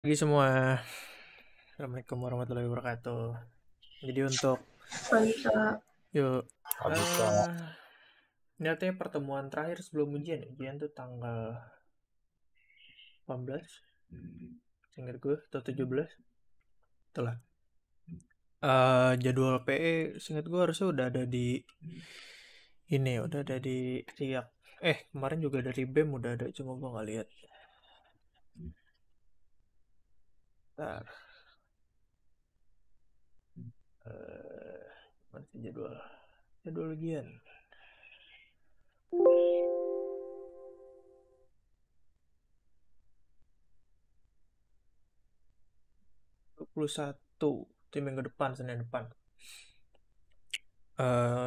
Pagi semua, Assalamualaikum warahmatullahi wabarakatuh. Jadi untuk Bisa. yuk, Pagi Kak. eh ini artinya pertemuan terakhir sebelum ujian. Ujian tuh tanggal 18, seingat gue, atau 17. Itulah. Jadwal PE, seingat gue harusnya udah ada di ini, udah ada di Riak. Kemarin juga dari BEM udah ada, cuma gue nggak lihat. Ntar, mana sih jadwal ujian? 21, itu minggu depan, Senin depan.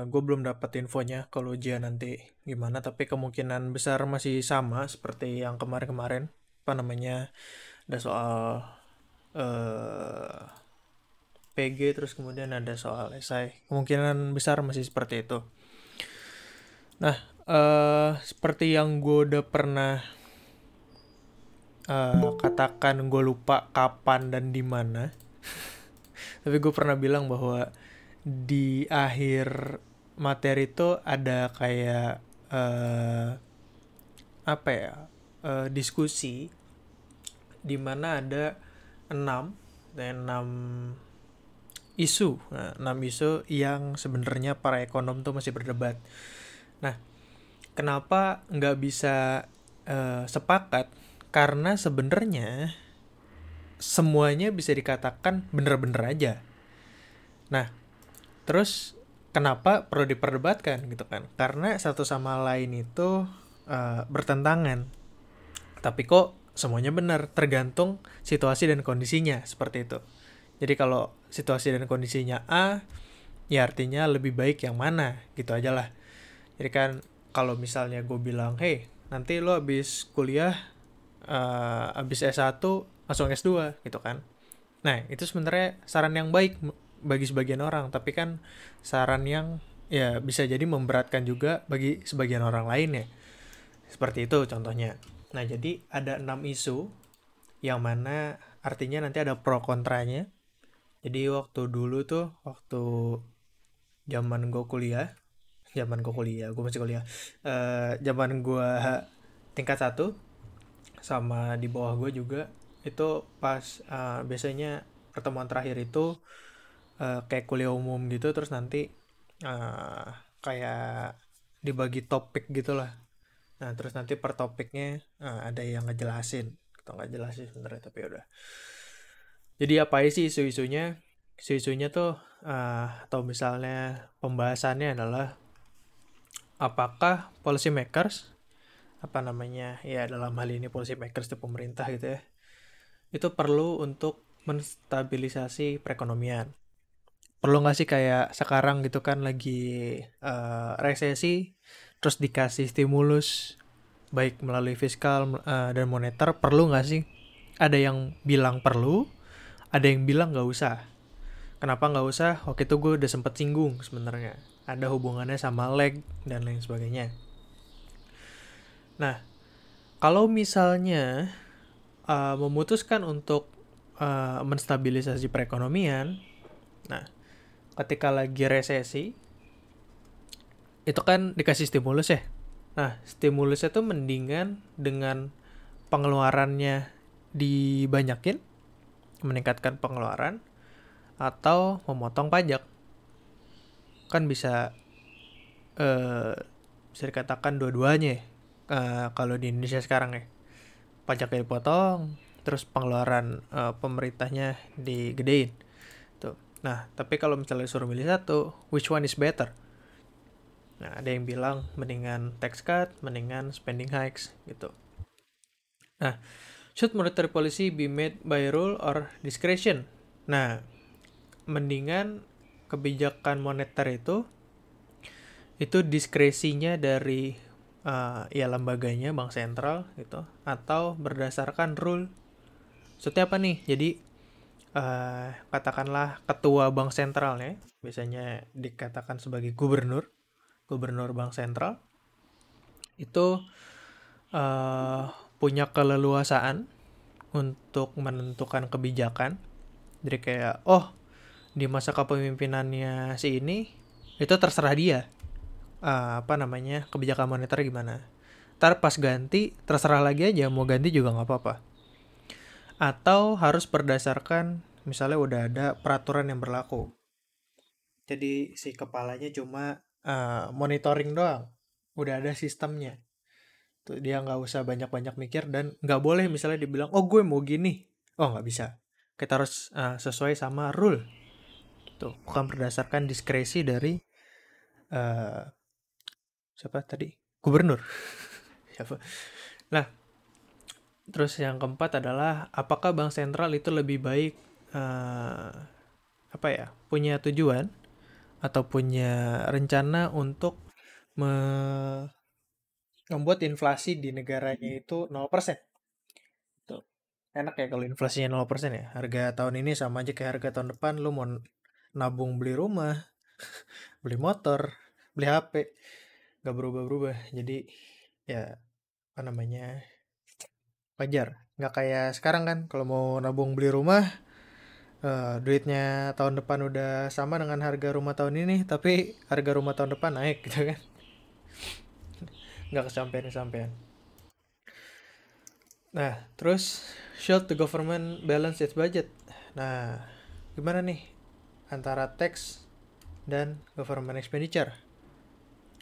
Gue belum dapat infonya kalau ujian nanti gimana, tapi kemungkinan besar masih sama seperti yang kemarin-kemarin. Apa namanya, ada soal eh PG, terus kemudian ada soal esai. Kemungkinan besar masih seperti itu. Nah, seperti yang gue udah pernah katakan, gue lupa kapan dan di mana. Tapi gue pernah bilang bahwa di akhir materi itu ada kayak apa ya, diskusi di mana ada 6 dan 6 isu. Nah, 6 isu yang sebenarnya para ekonom tuh masih berdebat. Nah, kenapa nggak bisa sepakat? Karena sebenarnya semuanya bisa dikatakan bener-bener aja. Nah, terus kenapa perlu diperdebatkan gitu kan? Karena satu sama lain itu bertentangan. Tapi kok semuanya benar, tergantung situasi dan kondisinya, seperti itu. Jadi kalau situasi dan kondisinya A, ya artinya lebih baik yang mana, gitu aja lah. Jadi kan kalau misalnya gue bilang, hey, nanti lo abis kuliah, abis S1, langsung S2, gitu kan. Nah, itu sebenarnya saran yang baik bagi sebagian orang, tapi kan saran yang ya bisa jadi memberatkan juga bagi sebagian orang lain ya. Seperti itu contohnya. Nah, jadi ada 6 isu yang mana artinya nanti ada pro kontranya. Jadi waktu dulu tuh, waktu gue masih kuliah, zaman gue tingkat 1 sama di bawah gue juga, itu pas biasanya pertemuan terakhir itu kayak kuliah umum gitu, terus nanti eh, kayak dibagi topik gitulah. Nah, terus nanti per topiknya ada yang ngejelasin atau nggak jelasin sebenarnya, tapi udah. Jadi apa sih isu-isunya? Isu-isunya tuh atau misalnya pembahasannya adalah apakah policy makers, apa namanya ya, dalam hal ini policy makers itu pemerintah gitu ya, itu perlu untuk menstabilisasi perekonomian. Perlu nggak sih kayak sekarang gitu kan lagi resesi, terus dikasih stimulus baik melalui fiskal dan moneter, perlu nggak sih? Ada yang bilang perlu, ada yang bilang nggak usah. Kenapa nggak usah? Waktu itu gue udah sempet singgung sebenarnya. Ada hubungannya sama lag dan lain sebagainya. Nah, kalau misalnya memutuskan untuk menstabilisasi perekonomian, nah ketika lagi resesi, itu kan dikasih stimulus ya. Nah, stimulusnya tuh mendingan dengan pengeluarannya dibanyakin, meningkatkan pengeluaran, atau memotong pajak. Kan eh, bisa dikatakan dua-duanya ya, kalau di Indonesia sekarang ya. Pajaknya dipotong, terus pengeluaran pemerintahnya digedein. Tuh. Nah, tapi kalau misalnya disuruh milih satu, which one is better? Nah, ada yang bilang mendingan tax cut, mendingan spending hikes gitu. Nah, should monetary policy be made by rule or discretion? Nah, mendingan kebijakan moneter itu diskresinya dari ya lembaganya bank sentral gitu, atau berdasarkan rule. Maksudnya apa nih? Jadi katakanlah ketua bank sentralnya biasanya dikatakan sebagai gubernur bank sentral itu punya keleluasaan untuk menentukan kebijakan. Jadi kayak, oh, di masa kepemimpinannya si ini, itu terserah dia. Kebijakan moneter gimana. Ntar pas ganti, terserah lagi aja, mau ganti juga nggak apa-apa. Atau harus berdasarkan, misalnya udah ada peraturan yang berlaku. Jadi si kepalanya cuma monitoring doang. Udah ada sistemnya. Tuh, dia nggak usah banyak-banyak mikir dan nggak boleh misalnya dibilang, oh gue mau gini. Oh nggak bisa. Kita harus sesuai sama rule. Tuh, bukan berdasarkan diskresi dari eh, siapa tadi? Gubernur. Siapa? Nah, terus yang keempat adalah apakah bank sentral itu lebih baik eh, punya tujuan atau punya rencana untuk me- membuat inflasi di negaranya itu 0%. Tuh. Enak ya kalau inflasinya 0% ya. Harga tahun ini sama aja kayak harga tahun depan. Lu mau nabung beli rumah, beli motor, beli HP. Gak berubah-berubah. Jadi ya apa namanya wajar. Nggak kayak sekarang kan. Kalau mau nabung beli rumah, duitnya tahun depan udah sama dengan harga rumah tahun ini. Tapi harga rumah tahun depan naik gitu kan. Nggak kesampean-kesampean. Nah, terus should the government balance its budget? Nah, gimana nih antara tax dan government expenditure?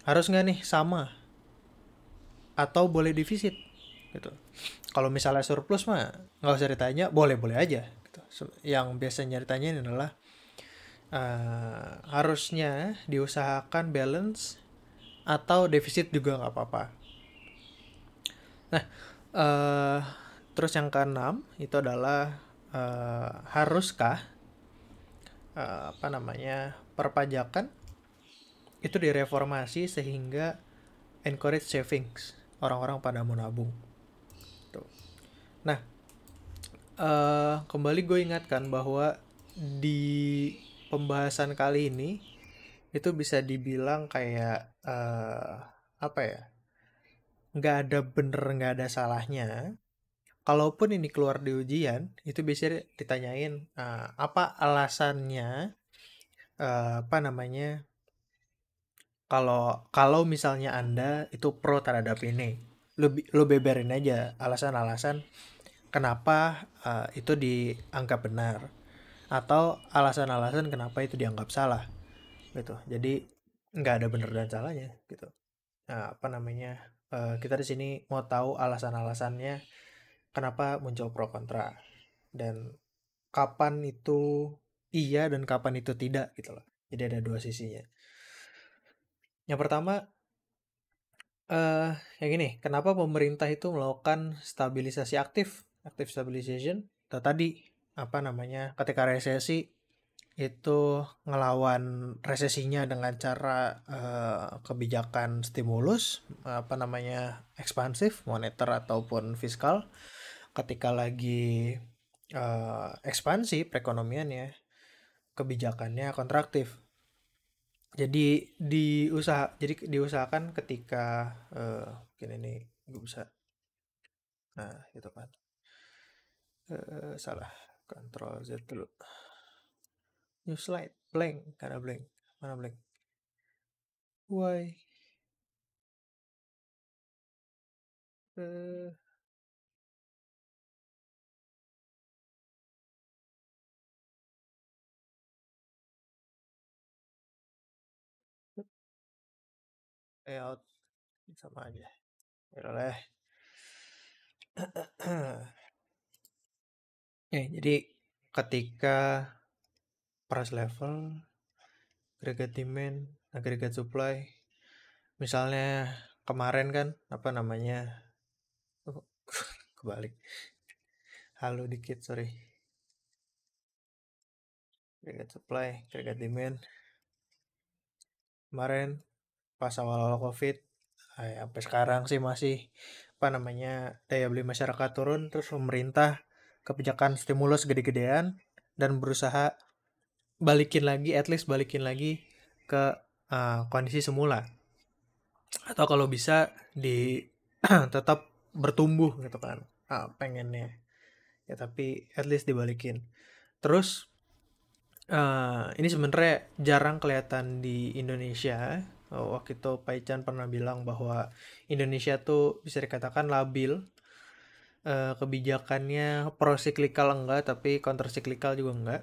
Harus nggak nih sama atau boleh defisit? Gitu. Kalau misalnya surplus mah nggak usah ditanya, boleh-boleh aja. Gitu. Yang biasanya ditanyain adalah harusnya diusahakan balance atau defisit juga nggak apa-apa. Nah, uh, terus yang keenam itu adalah haruskah perpajakan itu direformasi sehingga encourage savings, orang-orang pada menabung. Tuh. Nah, kembali gue ingatkan bahwa di pembahasan kali ini itu bisa dibilang kayak apa ya, nggak ada bener nggak ada salahnya. Kalaupun ini keluar di ujian, itu biasanya ditanyain apa alasannya, apa namanya, kalau kalau misalnya Anda itu pro terhadap ini, lu beberin aja alasan-alasan kenapa itu dianggap benar atau alasan-alasan kenapa itu dianggap salah gitu. Jadi nggak ada benar dan salahnya gitu. Nah, kita di sini mau tahu alasan-alasannya kenapa muncul pro kontra dan kapan itu iya dan kapan itu tidak gitu loh. Jadi ada dua sisinya. Yang pertama, eh yang ini, kenapa pemerintah itu melakukan stabilisasi aktif, active stabilization? Tadi ketika resesi itu ngelawan resesinya dengan cara kebijakan stimulus, ekspansif, moneter ataupun fiskal. Ketika lagi ekspansi perekonomiannya, kebijakannya kontraktif. Jadi diusahakan ketika mungkin ini gue bisa, nah gitu kan, salah, Ctrl Z dulu, new slide, blank, karena blank, mana blank, why, eh layout sama aja, ya. Jadi ketika price level, aggregate demand, aggregate supply, misalnya kemarin kan oh, kebalik, halo dikit, sorry, aggregate supply, aggregate demand, kemarin pas awal-awal covid, sampai sekarang sih masih daya beli masyarakat turun, terus pemerintah kebijakan stimulus gede-gedean dan berusaha at least balikin lagi ke kondisi semula, atau kalau bisa di tetap bertumbuh gitu kan, pengennya ya tapi at least dibalikin. Terus ini sebenarnya jarang kelihatan di Indonesia. Waktu itu Paichan pernah bilang bahwa Indonesia tuh bisa dikatakan labil. Kebijakannya pro-cyclical enggak, tapi counter-cyclical juga enggak.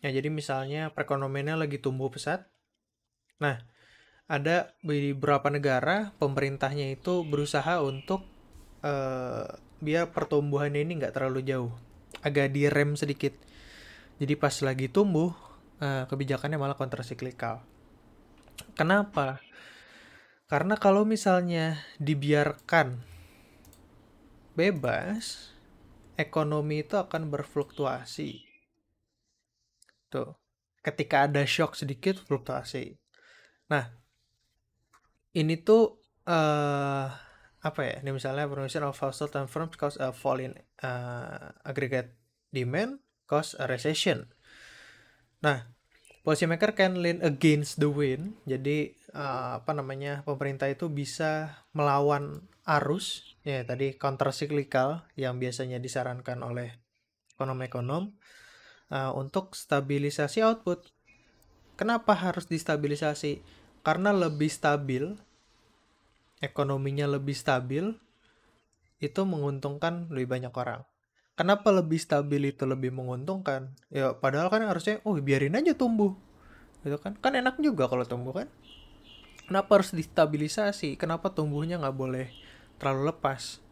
Ya, jadi misalnya perekonomiannya lagi tumbuh pesat. Nah, ada di beberapa negara pemerintahnya itu berusaha untuk biar pertumbuhannya ini nggak terlalu jauh, agak direm sedikit. Jadi pas lagi tumbuh, kebijakannya malah counter-cyclical. Kenapa? Karena kalau misalnya dibiarkan bebas, ekonomi itu akan berfluktuasi. Tuh. Ketika ada shock sedikit, fluktuasi. Nah, ini tuh apa ya? Ini misalnya formation of household and firms cause a fall in aggregate demand, cause a recession. Nah, policymaker can lean against the wind. Jadi apa namanya? Pemerintah itu bisa melawan arus, ya tadi counter cyclical yang biasanya disarankan oleh ekonom-ekonom untuk stabilisasi output. Kenapa harus distabilisasi? Karena lebih stabil, ekonominya lebih stabil, itu menguntungkan lebih banyak orang. Kenapa lebih stabil itu lebih menguntungkan? Ya padahal kan harusnya, oh biarin aja tumbuh, gitu kan? Kan enak juga kalau tumbuh kan? Kenapa harus distabilisasi? Kenapa tumbuhnya nggak boleh terlalu lepas?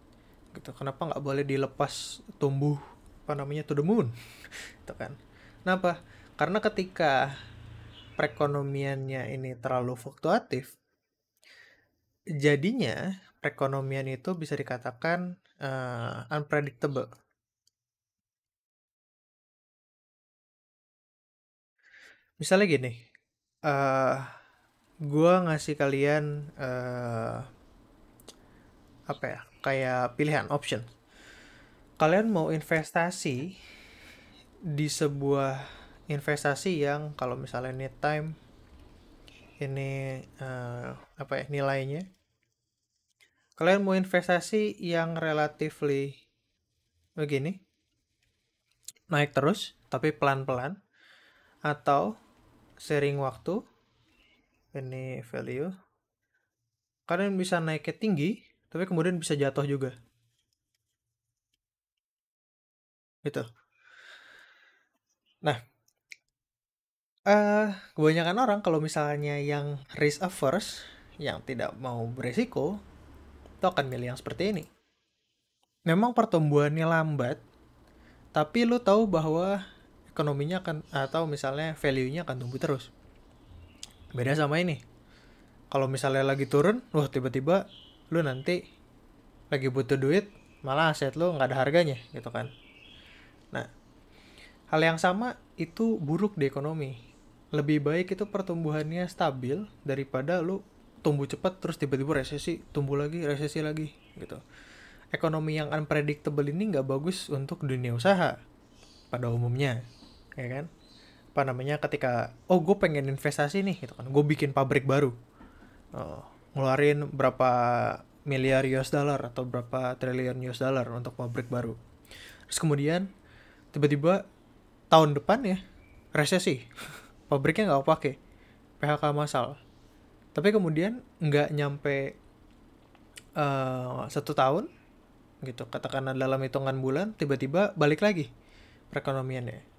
Gitu. Kenapa nggak boleh dilepas tumbuh apa namanya to the moon? Gitu kan? Kenapa? Karena ketika perekonomiannya ini terlalu fluktuatif, jadinya perekonomian itu bisa dikatakan unpredictable. Misalnya gini, uh, gue ngasih kalian apa ya, kayak pilihan option. Kalian mau investasi di sebuah investasi yang kalau misalnya ini time, ini apa ya nilainya. Kalian mau investasi yang relatively begini, naik terus tapi pelan-pelan, atau sharing waktu, ini value, kalian bisa naiknya tinggi tapi kemudian bisa jatuh juga gitu. Nah, kebanyakan orang kalau misalnya yang risk averse, yang tidak mau beresiko, itu akan milih yang seperti ini. Memang pertumbuhannya lambat, tapi lu tahu bahwa ekonominya akan, atau misalnya value-nya akan tumbuh terus. Beda sama ini. Kalau misalnya lagi turun, wah tiba-tiba lu nanti lagi butuh duit, malah aset lu nggak ada harganya gitu kan. Nah, hal yang sama itu buruk di ekonomi. Lebih baik itu pertumbuhannya stabil daripada lu tumbuh cepat terus tiba-tiba resesi, tumbuh lagi, resesi lagi gitu. Ekonomi yang unpredictable ini nggak bagus untuk dunia usaha pada umumnya, ya kan? Apa namanya, ketika gue pengen investasi nih gitu kan, gue bikin pabrik baru, ngeluarin berapa miliar US dollar atau berapa triliun US dollar untuk pabrik baru. Terus kemudian tiba-tiba tahun depan ya resesi, pabriknya nggak pakai, PHK massal. Tapi kemudian nggak nyampe 1 tahun gitu, katakanlah dalam hitungan bulan tiba-tiba balik lagi perekonomiannya.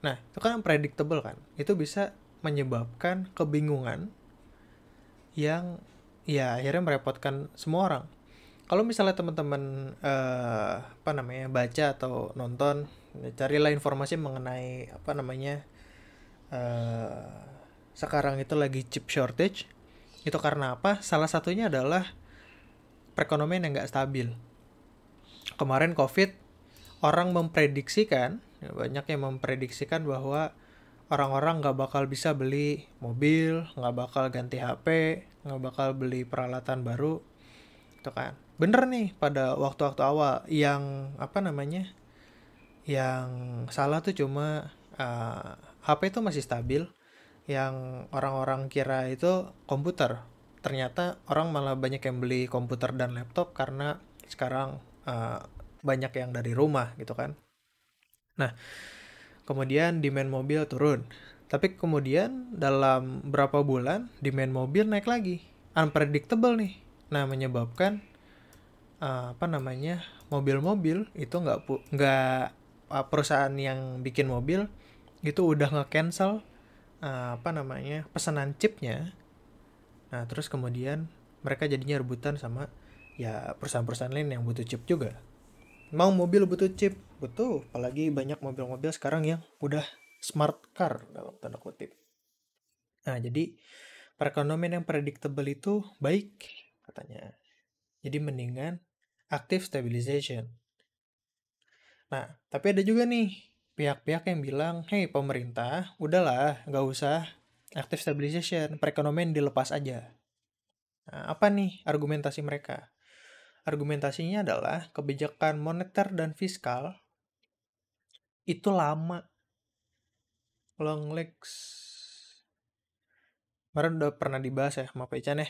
Nah itu kan predictable kan, itu bisa menyebabkan kebingungan yang ya akhirnya merepotkan semua orang. Kalau misalnya teman-teman apa namanya baca atau nonton, carilah informasi mengenai apa namanya sekarang itu lagi chip shortage. Itu karena apa? Salah satunya adalah perekonomian yang nggak stabil. Kemarin COVID, orang memprediksikan, ya banyak yang memprediksikan bahwa orang-orang nggak bakal bisa beli mobil, nggak bakal ganti HP, nggak bakal beli peralatan baru, itu kan. Bener nih pada waktu-waktu awal yang apa namanya, yang salah tuh cuma HP itu masih stabil, yang orang-orang kira itu komputer. Ternyata orang malah banyak yang beli komputer dan laptop karena sekarang banyak yang dari rumah gitu kan. Nah, kemudian demand mobil turun. Tapi kemudian dalam berapa bulan demand mobil naik lagi. Unpredictable nih. Nah, menyebabkan mobil-mobil itu perusahaan yang bikin mobil itu udah nge-cancel pesanan chipnya. Nah, terus kemudian mereka jadinya rebutan sama ya perusahaan-perusahaan lain yang butuh chip juga. Mau mobil butuh chip, betul. Apalagi banyak mobil-mobil sekarang yang udah smart car dalam tanda kutip. Nah, jadi perekonomian yang predictable itu baik katanya. Jadi mendingan active stabilization. Nah, tapi ada juga nih pihak-pihak yang bilang, hey pemerintah, udahlah, nggak usah active stabilization, perekonomian dilepas aja. Nah, apa nih argumentasi mereka? Argumentasinya adalah kebijakan moneter dan fiskal itu lama. Long legs. Kemarin udah pernah dibahas ya sama Pecan ya,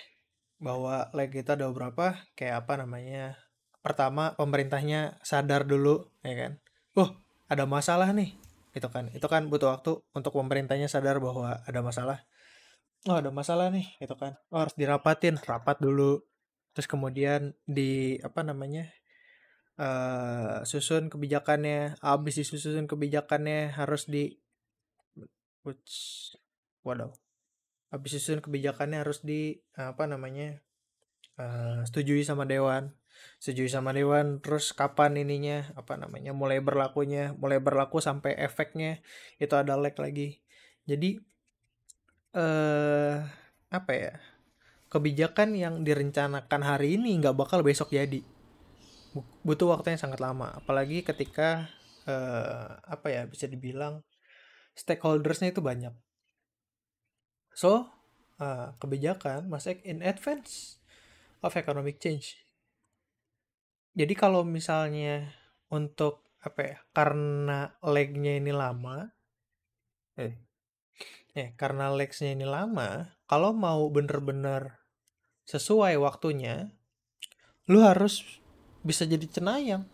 bahwa leg kita ada beberapa, kayak apa namanya. Pertama, pemerintahnya sadar dulu, ya kan. Ada masalah nih. Itu kan butuh waktu untuk pemerintahnya sadar bahwa ada masalah. Ada masalah nih, gitu kan. Harus dirapatin, rapat dulu. Terus kemudian susun kebijakannya. Habis disusun kebijakannya harus Uts, waduh. Habis disusun kebijakannya harus setujui sama dewan. Setujui sama dewan, terus kapan ininya, mulai berlaku sampai efeknya, itu ada lag lagi. Jadi, eh apa ya, kebijakan yang direncanakan hari ini nggak bakal besok jadi. Butuh waktu yang sangat lama. Apalagi ketika, bisa dibilang, stakeholdersnya itu banyak. So, kebijakan must act in advance of economic change. Jadi kalau misalnya untuk karena lag-nya ini lama, karena lag-nya ini lama, kalau mau bener-bener sesuai waktunya, lu harus bisa jadi cenayang.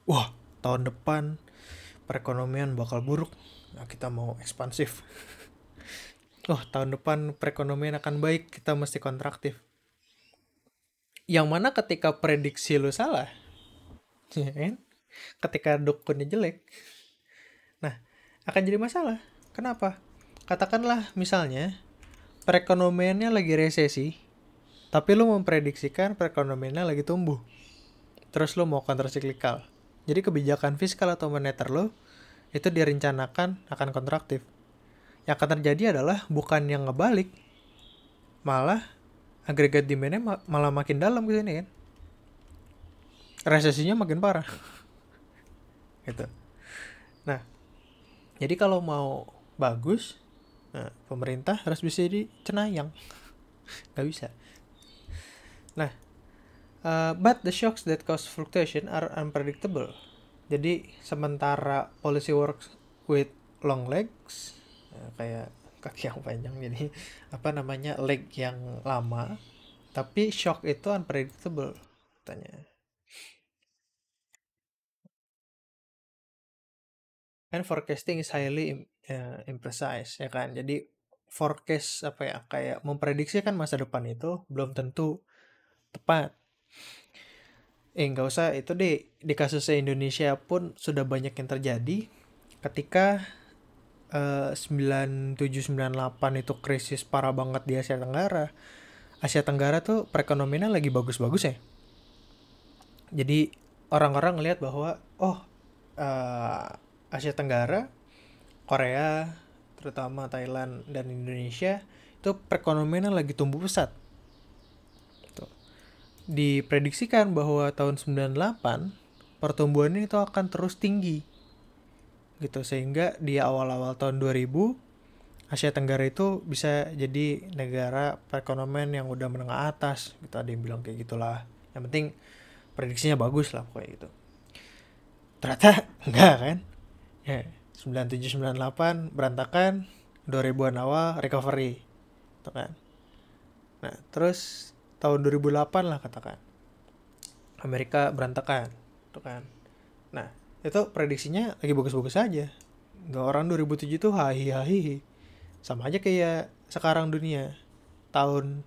Wah, tahun depan perekonomian bakal buruk. Nah, kita mau ekspansif. Tahun depan perekonomian akan baik, kita mesti kontraktif. Yang mana ketika prediksi lu salah, ya kan? Ketika dukunnya jelek, nah, akan jadi masalah. Kenapa? Katakanlah misalnya perekonomiannya lagi resesi, tapi lu memprediksikan perekonomiannya lagi tumbuh. Terus lu mau kontrasiklikal. Jadi kebijakan fiskal atau moneter lu itu direncanakan akan kontraktif. Yang akan terjadi adalah bukan yang ngebalik, malah agregat demand-nya malah makin dalam gitu ini kan. Resesinya makin parah. Gitu. Nah, jadi kalau mau bagus, pemerintah harus bisa jadi cenayang. Gak bisa. Nah, but the shocks that cause fluctuation are unpredictable. Jadi sementara policy works with long legs, kayak kaki yang panjang, jadi leg yang lama, tapi shock itu unpredictable katanya. And forecasting is highly imprecise, ya kan. Jadi forecast kayak memprediksi kan masa depan itu belum tentu tepat. Nggak usah itu deh, di kasusnya Indonesia pun sudah banyak yang terjadi ketika 97-98 itu krisis parah banget di Asia Tenggara. Asia Tenggara tuh perekonomiannya lagi bagus-bagus ya. Jadi orang-orang ngelihat bahwa Asia Tenggara, Korea, terutama Thailand dan Indonesia itu perekonomiannya lagi tumbuh pesat. Diprediksikan bahwa tahun 98 pertumbuhannya itu akan terus tinggi gitu, sehingga di awal-awal tahun 2000 Asia Tenggara itu bisa jadi negara perekonomian yang udah menengah atas gitu. Ada yang bilang kayak gitulah, yang penting prediksinya bagus lah pokoknya gitu. Ternyata enggak kan ya, 97-98 berantakan, 2000-an awal recovery gitu kan. Nah terus tahun 2008 lah katakan, Amerika berantakan gitu kan. Nah itu prediksinya lagi bagus-bagus aja. Nggak, orang 2007 tuh hahi. Sama aja kayak sekarang dunia. Tahun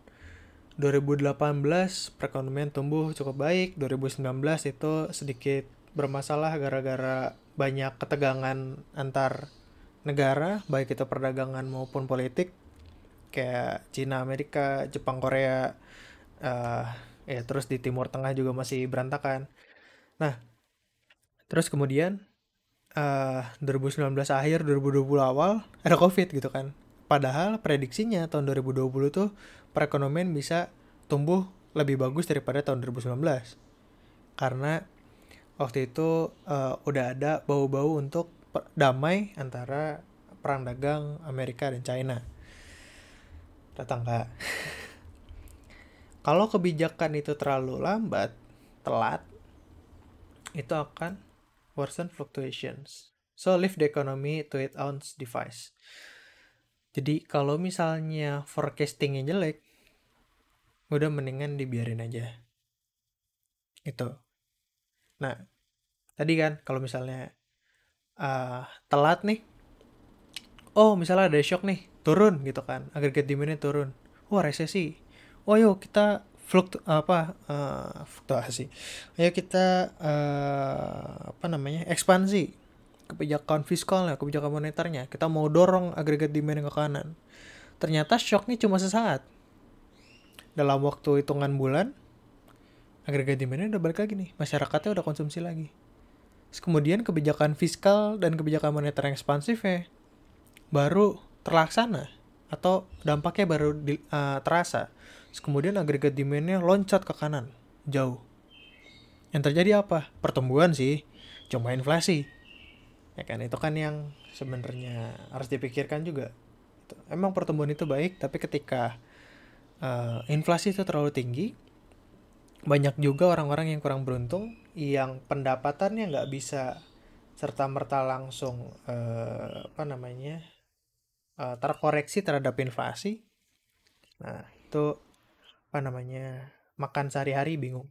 2018 perekonomian tumbuh cukup baik, 2019 itu sedikit bermasalah gara-gara banyak ketegangan antar negara, baik itu perdagangan maupun politik, kayak Cina, Amerika, Jepang, Korea, eh ya terus di Timur Tengah juga masih berantakan. Nah, terus kemudian 2019 akhir 2020 awal ada COVID gitu kan. Padahal prediksinya tahun 2020 tuh perekonomian bisa tumbuh lebih bagus daripada tahun 2019. Karena waktu itu udah ada bau-bau untuk damai antara perang dagang Amerika dan China. Datang nggak? Kalau kebijakan itu terlalu lambat, telat, itu akan worsen fluctuations. So leave the economy to its own device. Jadi kalau misalnya forecastingnya jelek, udah mendingan dibiarin aja. Itu. Nah, tadi kan kalau misalnya telat nih, oh misalnya ada shock nih, turun gitu kan, agregat demand-nya turun. Wah resesi. Oh yuk kita fluktuasi. Ayo kita apa namanya ekspansi kebijakan fiskalnya, kebijakan moneternya. Kita mau dorong agregat demand ke kanan. Ternyata shocknya cuma sesaat. Dalam waktu hitungan bulan, agregat demand-nya udah balik lagi nih. Masyarakatnya udah konsumsi lagi. Terus kemudian kebijakan fiskal dan kebijakan moneter yang ekspansif ya baru terlaksana atau dampaknya baru terasa. Terus kemudian agregat demand-nya loncat ke kanan, jauh. Yang terjadi apa? Pertumbuhan sih, cuma inflasi. Ya kan, itu kan yang sebenarnya harus dipikirkan juga. Emang pertumbuhan itu baik, tapi ketika inflasi itu terlalu tinggi, banyak juga orang-orang yang kurang beruntung yang pendapatannya nggak bisa serta merta langsung terkoreksi terhadap inflasi. Nah itu makan sehari-hari bingung.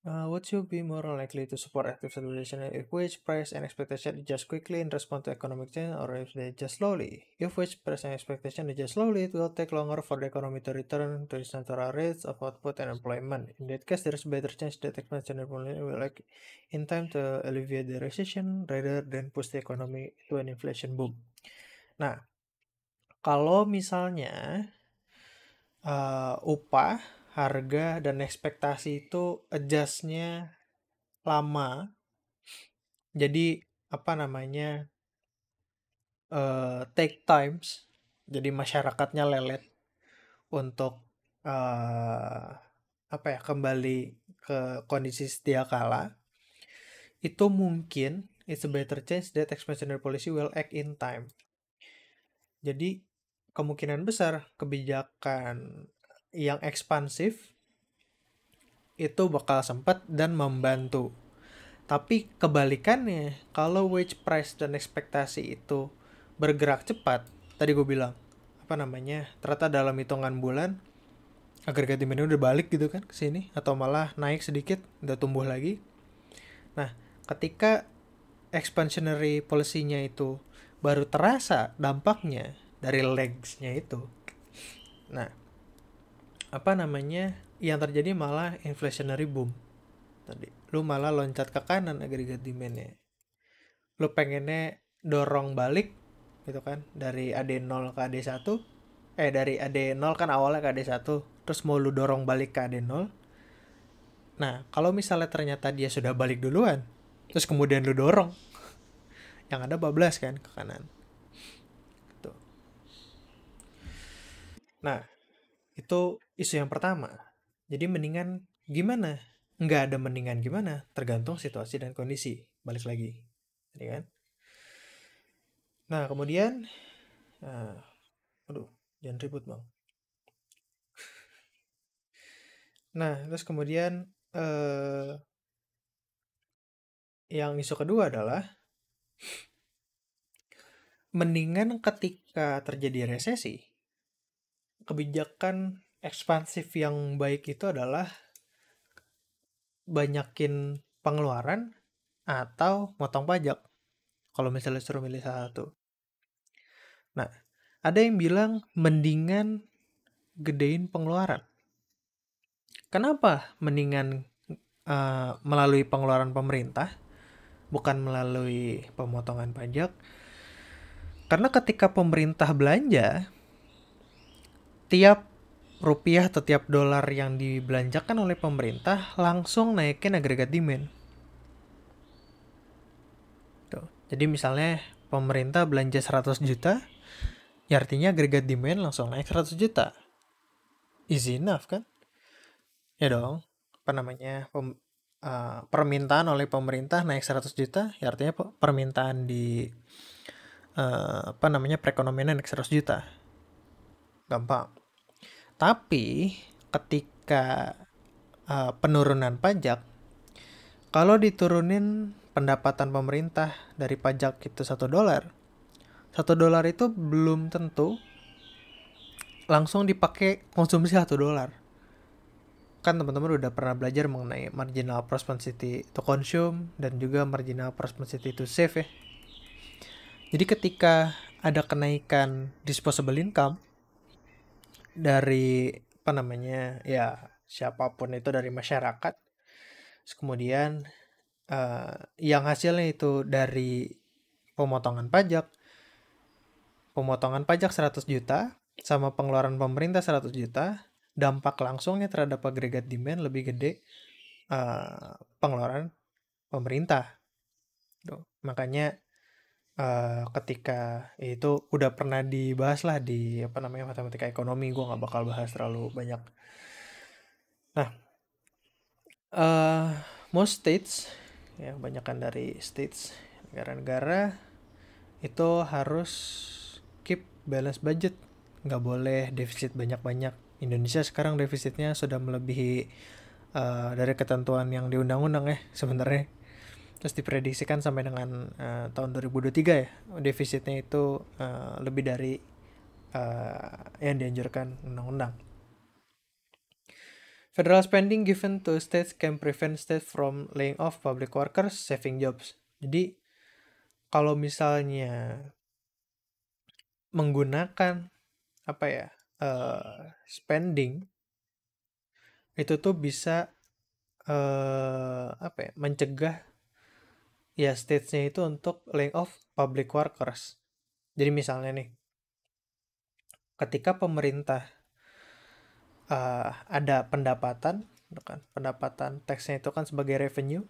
uh, what should be more likely to support active stabilization if wage price and expectation adjust quickly in response to economic change, or if they adjust slowly? If wage price and expectation adjust slowly, it will take longer for the economy to return to its natural rates of output and employment. In that case, there is better chance that expansion will like in time to alleviate the recession rather than push the economy to an inflation boom. Nah, kalau misalnya upah, harga, dan ekspektasi itu adjustnya lama, jadi take times, jadi masyarakatnya lelet untuk kembali ke kondisi sedia kala, itu mungkin it's a better chance that expansionary policy will act in time. Jadi kemungkinan besar kebijakan yang ekspansif itu bakal sempat dan membantu. Tapi kebalikannya, kalau wage price dan ekspektasi itu bergerak cepat, tadi gue bilang, ternyata dalam hitungan bulan, agregat demand udah balik gitu kan ke sini, atau malah naik sedikit, udah tumbuh lagi. Nah, ketika expansionary policy-nya itu baru terasa dampaknya dari legs-nya itu. Nah, yang terjadi malah inflationary boom. Tadi lu malah loncat ke kanan agregat demand-nya. Lu pengennya dorong balik gitu kan dari AD0 ke AD1, dari AD0 kan awalnya ke AD1, terus mau lu dorong balik ke AD0. Nah, kalau misalnya ternyata dia sudah balik duluan, terus kemudian lu dorong, yang ada bablas kan ke kanan. Tuh. Nah, itu isu yang pertama. Jadi mendingan gimana? Nggak ada mendingan gimana, tergantung situasi dan kondisi. Balik lagi. Jadi kan? Nah, kemudian aduh, jangan ribut bang. Nah, terus kemudian yang isu kedua adalah mendingan ketika terjadi resesi, kebijakan ekspansif yang baik itu adalah banyakin pengeluaran atau motong pajak kalau misalnya suruh milih salah satu. Nah, ada yang bilang mendingan gedein pengeluaran. Kenapa mendingan melalui pengeluaran pemerintah, bukan melalui pemotongan pajak? Karena ketika pemerintah belanja, tiap rupiah atau tiap dolar yang dibelanjakan oleh pemerintah langsung naikin agregat demand. Tuh. Jadi misalnya pemerintah belanja 100 juta, ya artinya agregat demand langsung naik 100 juta. Easy enough kan? Ya dong. Apa namanya? Permintaan oleh pemerintah naik 100 juta, ya artinya permintaan di perekonomian naik 100 juta. Gampang. Tapi ketika penurunan pajak, kalau diturunin pendapatan pemerintah dari pajak itu $1, $1 itu belum tentu langsung dipakai konsumsi $1. Kan teman-teman udah pernah belajar mengenai marginal propensity to consume dan juga marginal propensity to save ya. Jadi ketika ada kenaikan disposable income dari ya siapapun itu dari masyarakat, kemudian yang hasilnya itu dari pemotongan pajak 100 juta sama pengeluaran pemerintah 100 juta, dampak langsungnya terhadap agregat demand lebih gede pengeluaran pemerintah. Tuh. Makanya ketika itu udah pernah dibahas lah di matematika ekonomi, gue nggak bakal bahas terlalu banyak. Nah, most states ya, kebanyakan dari states, negara-negara itu harus keep balance budget, nggak boleh defisit banyak-banyak. Indonesia sekarang defisitnya sudah melebihi dari ketentuan yang di undang-undang ya sebenarnya. Terus diprediksikan sampai dengan tahun 2023 ya, defisitnya itu lebih dari yang dianjurkan undang-undang. Federal spending given to states can prevent states from laying off public workers, saving jobs. Jadi kalau misalnya menggunakan spending itu tuh bisa mencegah ya states-nya itu untuk laying off public workers. Jadi misalnya nih, ketika pemerintah ada pendapatan, kan pendapatan taxnya itu kan sebagai revenue,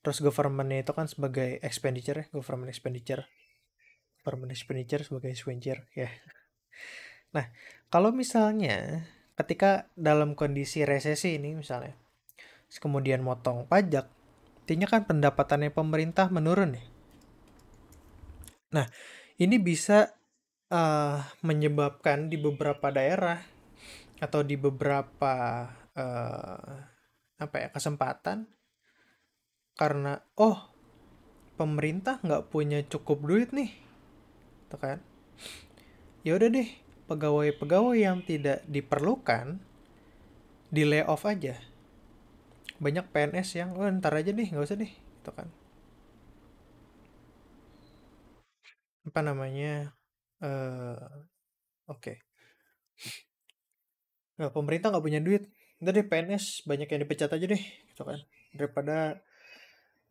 terus government-nya itu kan sebagai expenditure ya, government expenditure sebagai expenditure ya. Nah, kalau misalnya ketika dalam kondisi resesi ini misalnya, kemudian motong pajak, artinya kan pendapatannya pemerintah menurun nih. Nah, ini bisa menyebabkan di beberapa daerah atau di beberapa kesempatan, karena pemerintah nggak punya cukup duit nih, tuh kan? Ya udah deh, pegawai-pegawai yang tidak diperlukan di layoff aja. Banyak PNS yang ntar aja deh, nggak usah deh, gitu kan? Oke. Nah, pemerintah nggak punya duit, udah deh PNS banyak yang dipecat aja deh, gitu kan? Daripada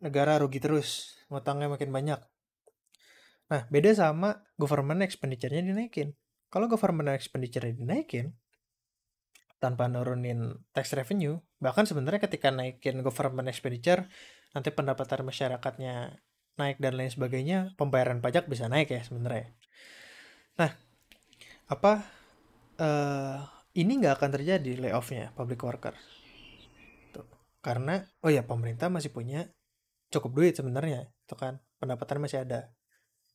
negara rugi terus, ngutangnya makin banyak. Nah, beda sama government expenditure-nya dinaikin. Kalau government expenditure-nya dinaikin, tanpa nurunin tax revenue, bahkan sebenarnya ketika naikin government expenditure, nanti pendapatan masyarakatnya naik dan lain sebagainya, pembayaran pajak bisa naik ya sebenarnya. Nah, ini nggak akan terjadi layoff-nya public worker. Tuh. Karena, pemerintah masih punya cukup duit sebenarnya, itu kan, pendapatan masih ada.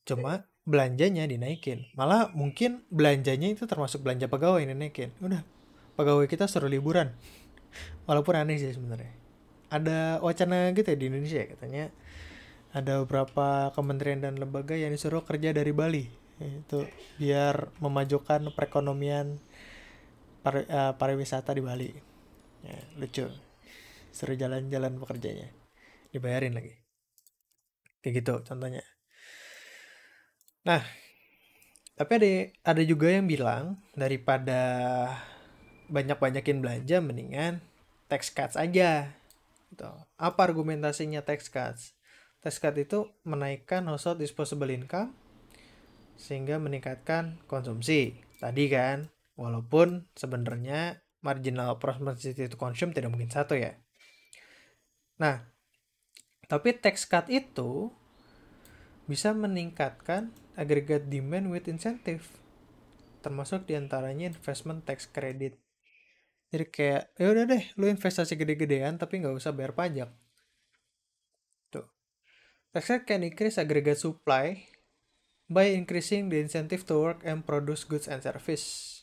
Cuma belanjanya dinaikin. Malah mungkin belanjanya itu termasuk belanja pegawai yang dinaikin. Udah, pegawai kita suruh liburan. Walaupun aneh sih sebenarnya. Ada wacana gitu ya di Indonesia ya, katanya ada beberapa kementerian dan lembaga yang disuruh kerja dari Bali. Itu biar memajukan perekonomian pariwisata di Bali. Ya, lucu. suruh jalan-jalan pekerjanya, dibayarin lagi. Kayak gitu contohnya. Nah, tapi ada juga yang bilang daripada banyak-banyakin belanja mendingan tax cuts aja. Gitu. Apa argumentasinya tax cuts? Tax cut itu menaikkan household disposable income sehingga meningkatkan konsumsi. Tadi kan, walaupun sebenarnya marginal propensity to consume tidak mungkin satu ya. Nah, tapi tax cut itu bisa meningkatkan aggregate demand with incentive, termasuk diantaranya investment tax credit. Jadi kayak, ya udah deh, lu investasi gede-gedean tapi nggak usah bayar pajak. Tuh. Tax cut can increase aggregate supply by increasing the incentive to work and produce goods and service.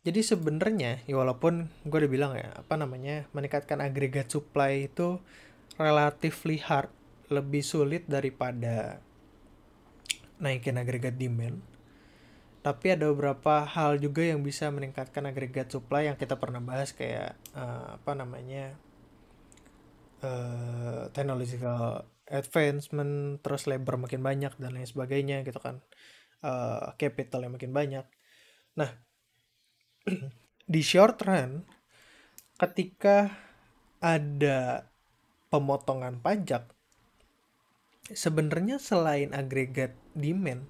Jadi sebenarnya, ya walaupun gue udah bilang ya, apa namanya, meningkatkan agregat supply itu relatively hard, lebih sulit daripada naikin agregat demand. Tapi ada beberapa hal juga yang bisa meningkatkan agregat supply yang kita pernah bahas kayak apa namanya, technological advancement, terus labor makin banyak dan lain sebagainya gitu kan, capital yang makin banyak. Nah, di short run, ketika ada pemotongan pajak, sebenarnya selain agregat demand,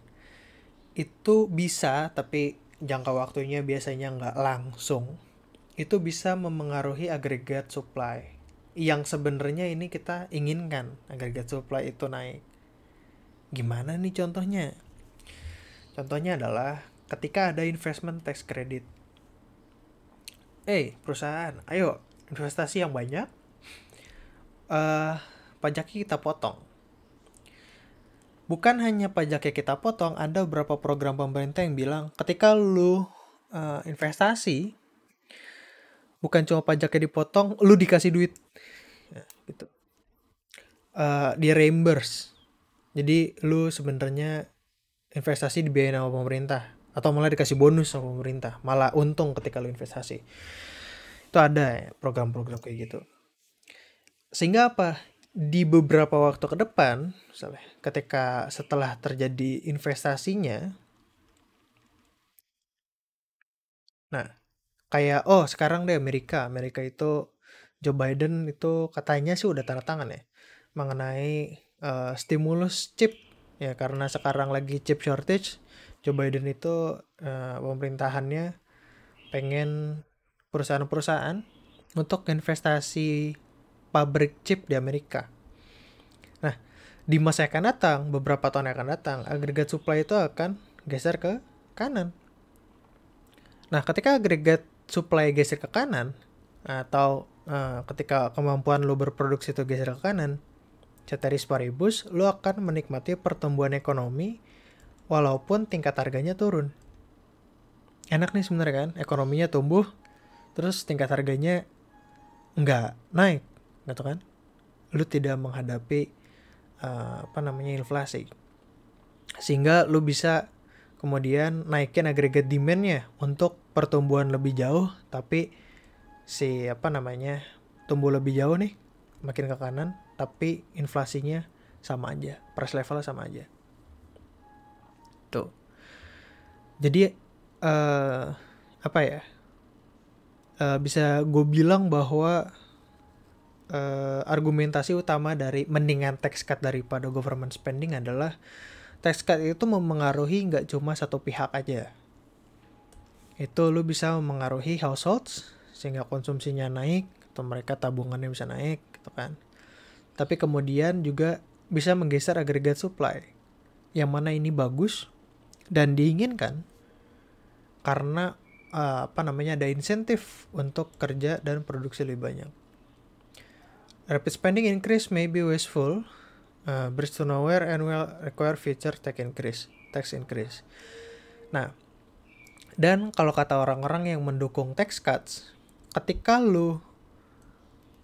itu bisa, tapi jangka waktunya biasanya nggak langsung, itu bisa memengaruhi agregat supply. Yang sebenarnya ini kita inginkan, agregat supply itu naik. Gimana nih contohnya? Contohnya adalah ketika ada investment tax credit. Perusahaan, ayo investasi yang banyak, pajaknya kita potong. Bukan hanya pajaknya kita potong, ada beberapa program pemerintah yang bilang ketika lu investasi, bukan cuma pajaknya dipotong, lu dikasih duit. Ya, gitu. Di reimburse. Jadi lu sebenarnya investasi dibiayain sama pemerintah atau malah dikasih bonus sama pemerintah, malah untung ketika lu investasi. Itu ada ya, program-program kayak gitu. Sehingga apa? Di beberapa waktu ke depan, misalnya ketika setelah terjadi investasinya, nah kayak sekarang deh Amerika itu Joe Biden itu katanya sih udah tanda tangan ya mengenai stimulus chip ya, karena sekarang lagi chip shortage. Joe Biden itu pemerintahannya pengen perusahaan-perusahaan untuk investasi pabrik chip di Amerika. Nah, di masa yang akan datang, beberapa tahun yang akan datang, agregat supply itu akan geser ke kanan. Nah, ketika agregat supply geser ke kanan, atau ketika kemampuan lo berproduksi itu geser ke kanan, ceteris paribus, lo akan menikmati pertumbuhan ekonomi walaupun tingkat harganya turun. Enak nih sebenarnya kan, ekonominya tumbuh, terus tingkat harganya nggak naik, gitu kan? Lo tidak menghadapi inflasi, sehingga lo bisa kemudian naikin agregat demand-nya untuk pertumbuhan lebih jauh, tapi tumbuh lebih jauh nih, makin ke kanan, tapi inflasinya sama aja, price levelnya sama aja. Tuh. Jadi bisa gue bilang bahwa argumentasi utama dari mendingan tax cut daripada government spending adalah tax cut itu memengaruhi nggak cuma satu pihak aja. Itu lu bisa memengaruhi households sehingga konsumsinya naik atau mereka tabungannya bisa naik gitu kan. Tapi kemudian juga bisa menggeser agregat supply, yang mana ini bagus dan diinginkan karena ada insentif untuk kerja dan produksi lebih banyak. Rapid spending increase may be wasteful, bridge to nowhere, and will require future tax increase. Nah, dan kalau kata orang-orang yang mendukung tax cuts, ketika lu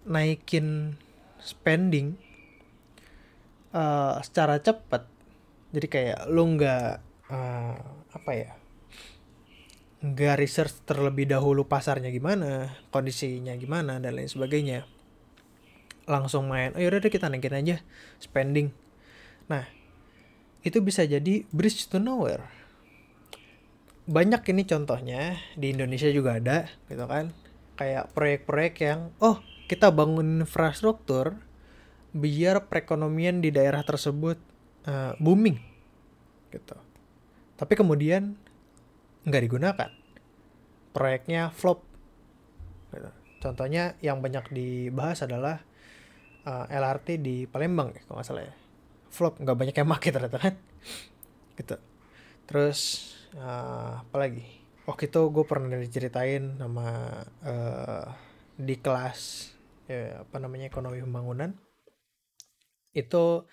naikin spending secara cepat, jadi kayak lu nggak research terlebih dahulu pasarnya gimana, kondisinya gimana dan lain sebagainya, langsung main, oh yaudah deh kita naikin aja spending. Nah, itu bisa jadi bridge to nowhere. Banyak ini contohnya, di Indonesia juga ada gitu kan. Kayak proyek-proyek yang, oh kita bangun infrastruktur biar perekonomian di daerah tersebut booming gitu. Tapi kemudian nggak digunakan. Proyeknya flop gitu. Contohnya yang banyak dibahas adalah LRT di Palembang ya, kalau nggak salah ya. Flop, nggak banyak yang pakai ternyata kan. Gitu. Terus apa lagi? Waktu itu gue pernah diceritain sama di kelas apa namanya ekonomi pembangunan. Itu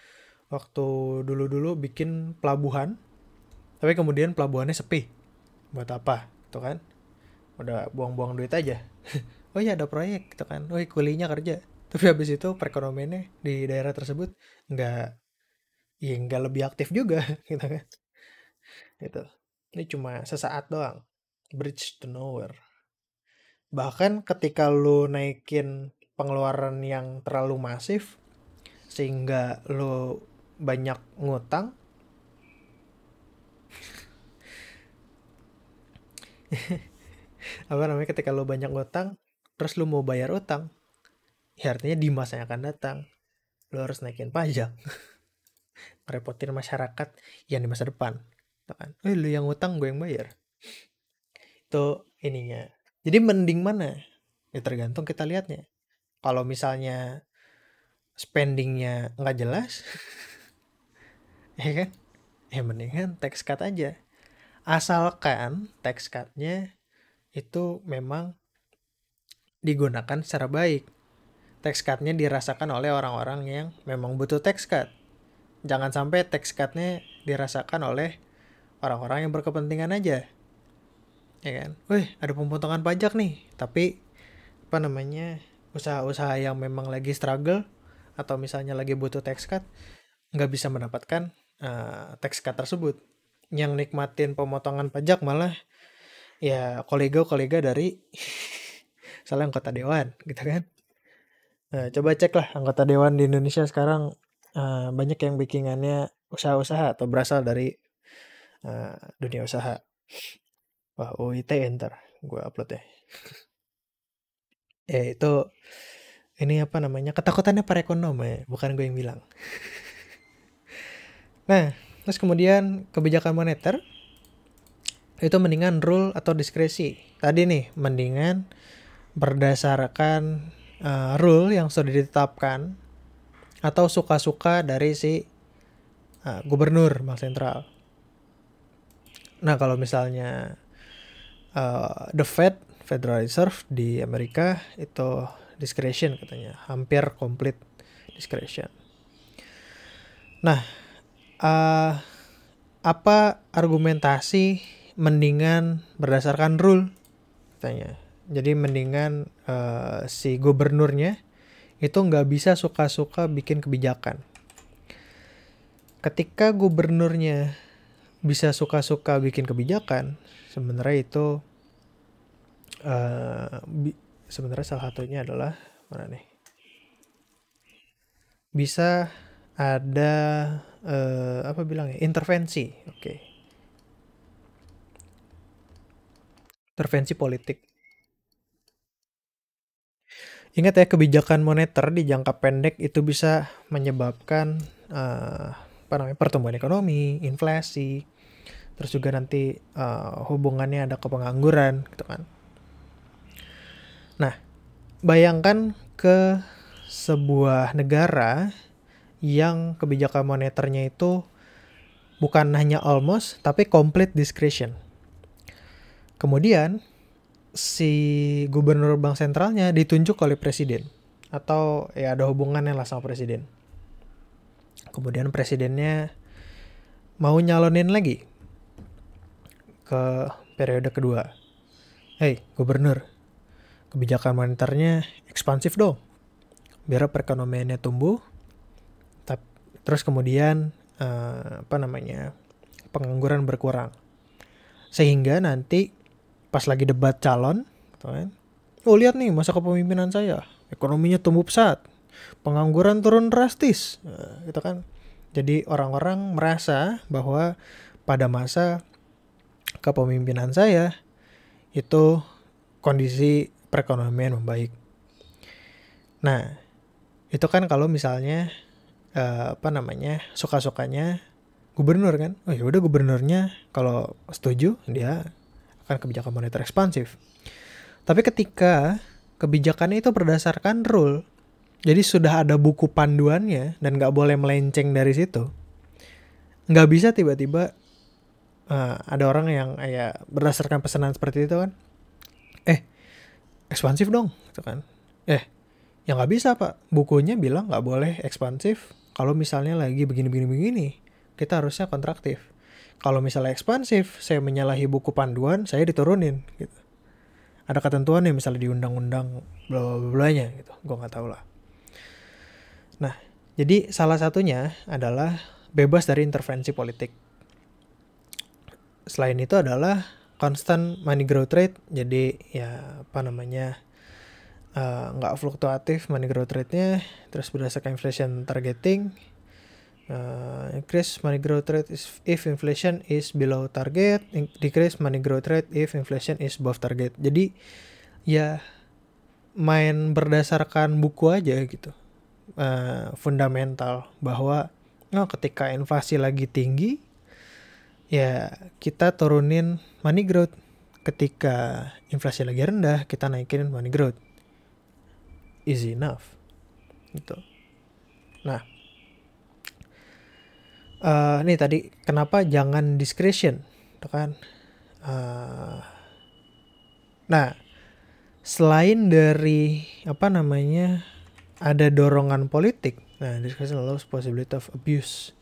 waktu dulu-dulu bikin pelabuhan, tapi kemudian pelabuhannya sepi. Buat apa? Tuh kan? Udah buang-buang duit aja. Oh iya ada proyek gitu kan. Oh kulinya kerja. Tapi habis itu perekonomiannya di daerah tersebut nggak, ya nggak lebih aktif juga gitu kan. Gitu. Ini cuma sesaat doang. Bridge to nowhere. Bahkan ketika lu naikin pengeluaran yang terlalu masif sehingga lu banyak ngutang, apa namanya, ketika lu banyak ngutang terus lu mau bayar utang, ya artinya di masa yang akan datang lu harus naikin pajak, ngerepotin masyarakat yang di masa depan. Gitu kan? Lu yang ngutang gue yang bayar. Itu ininya. Jadi mending mana? Ya tergantung kita lihatnya. Kalau misalnya spendingnya nggak jelas, ya kan? Ya mendingan tax cut aja. Asalkan tax cut-nya itu memang digunakan secara baik. Tax cut-nya dirasakan oleh orang-orang yang memang butuh tax cut. Jangan sampai tax cut-nya dirasakan oleh orang-orang yang berkepentingan aja. Ya kan? Wih, ada pemotongan pajak nih. Tapi apa namanya, usaha-usaha yang memang lagi struggle atau misalnya lagi butuh tax cut nggak bisa mendapatkan tax cut tersebut. Yang nikmatin pemotongan pajak malah ya kolega-kolega dari salah anggota dewan gitu kan. Nah, coba cek lah anggota dewan di Indonesia sekarang, banyak yang bikinannya usaha-usaha atau berasal dari dunia usaha. Wah, UIT ntar gue upload ya. Itu ini apa namanya, ketakutannya para ekonom ya, bukan gue yang bilang. Nah, terus kemudian kebijakan moneter itu mendingan rule atau diskresi. Tadi nih mendingan berdasarkan rule yang sudah ditetapkan atau suka-suka dari si gubernur bank sentral. Nah kalau misalnya the Federal Reserve di Amerika itu discretion katanya, hampir complete discretion. Nah apa argumentasi mendingan berdasarkan rule katanya. Jadi mendingan si gubernurnya itu nggak bisa suka-suka bikin kebijakan. Ketika gubernurnya bisa suka-suka bikin kebijakan, sebenarnya itu sebenarnya salah satunya adalah mana nih? Bisa ada apa bilangnya, intervensi, oke. Intervensi politik. Ingat ya, kebijakan moneter di jangka pendek itu bisa menyebabkan apa namanya, pertumbuhan ekonomi, inflasi, terus juga nanti hubungannya ada ke pengangguran gitu kan. Nah, bayangkan ke sebuah negara yang kebijakan moneternya itu bukan hanya almost tapi complete discretion. Kemudian si gubernur bank sentralnya ditunjuk oleh presiden atau ya ada hubungannya lah sama presiden. Kemudian presidennya mau nyalonin lagi ke periode kedua. Hey gubernur, kebijakan moneternya ekspansif dong, biar perekonomiannya tumbuh. Terus kemudian apa namanya, pengangguran berkurang, sehingga nanti pas lagi debat calon, gitu kan, oh lihat nih masa kepemimpinan saya, ekonominya tumbuh pesat, pengangguran turun drastis. Itu kan. Jadi orang-orang merasa bahwa pada masa kepemimpinan saya itu kondisi perekonomian membaik. Nah, itu kan kalau misalnya suka-sukanya gubernur kan. Oh ya udah, gubernurnya kalau setuju dia akan kebijakan moneter ekspansif. Tapi ketika kebijakannya itu berdasarkan rule, jadi sudah ada buku panduannya dan nggak boleh melenceng dari situ. Nggak bisa tiba-tiba ada orang yang ya berdasarkan pesanan seperti itu kan, ekspansif dong, gitu kan. Ya nggak bisa pak, bukunya bilang nggak boleh ekspansif kalau misalnya lagi begini. Kita harusnya kontraktif. Kalau misalnya ekspansif, saya menyalahi buku panduan, saya diturunin gitu. Ada ketentuannya misalnya di undang-undang bla bla nya gitu, gue nggak tahu lah. Nah, jadi salah satunya adalah bebas dari intervensi politik. Selain itu adalah constant money growth rate, jadi ya nggak fluktuatif money growth rate-nya, terus berdasarkan inflation targeting. Increase money growth rate if inflation is below target, decrease money growth rate if inflation is above target. Jadi ya main berdasarkan buku aja gitu, fundamental bahwa ketika inflasi lagi tinggi ya kita turunin money growth, ketika inflasi lagi rendah kita naikin money growth. Easy enough gitu. Nah, nih tadi kenapa jangan discretion, gitu kan? Nah, selain dari ada dorongan politik, nah discretion allows possibility of abuse.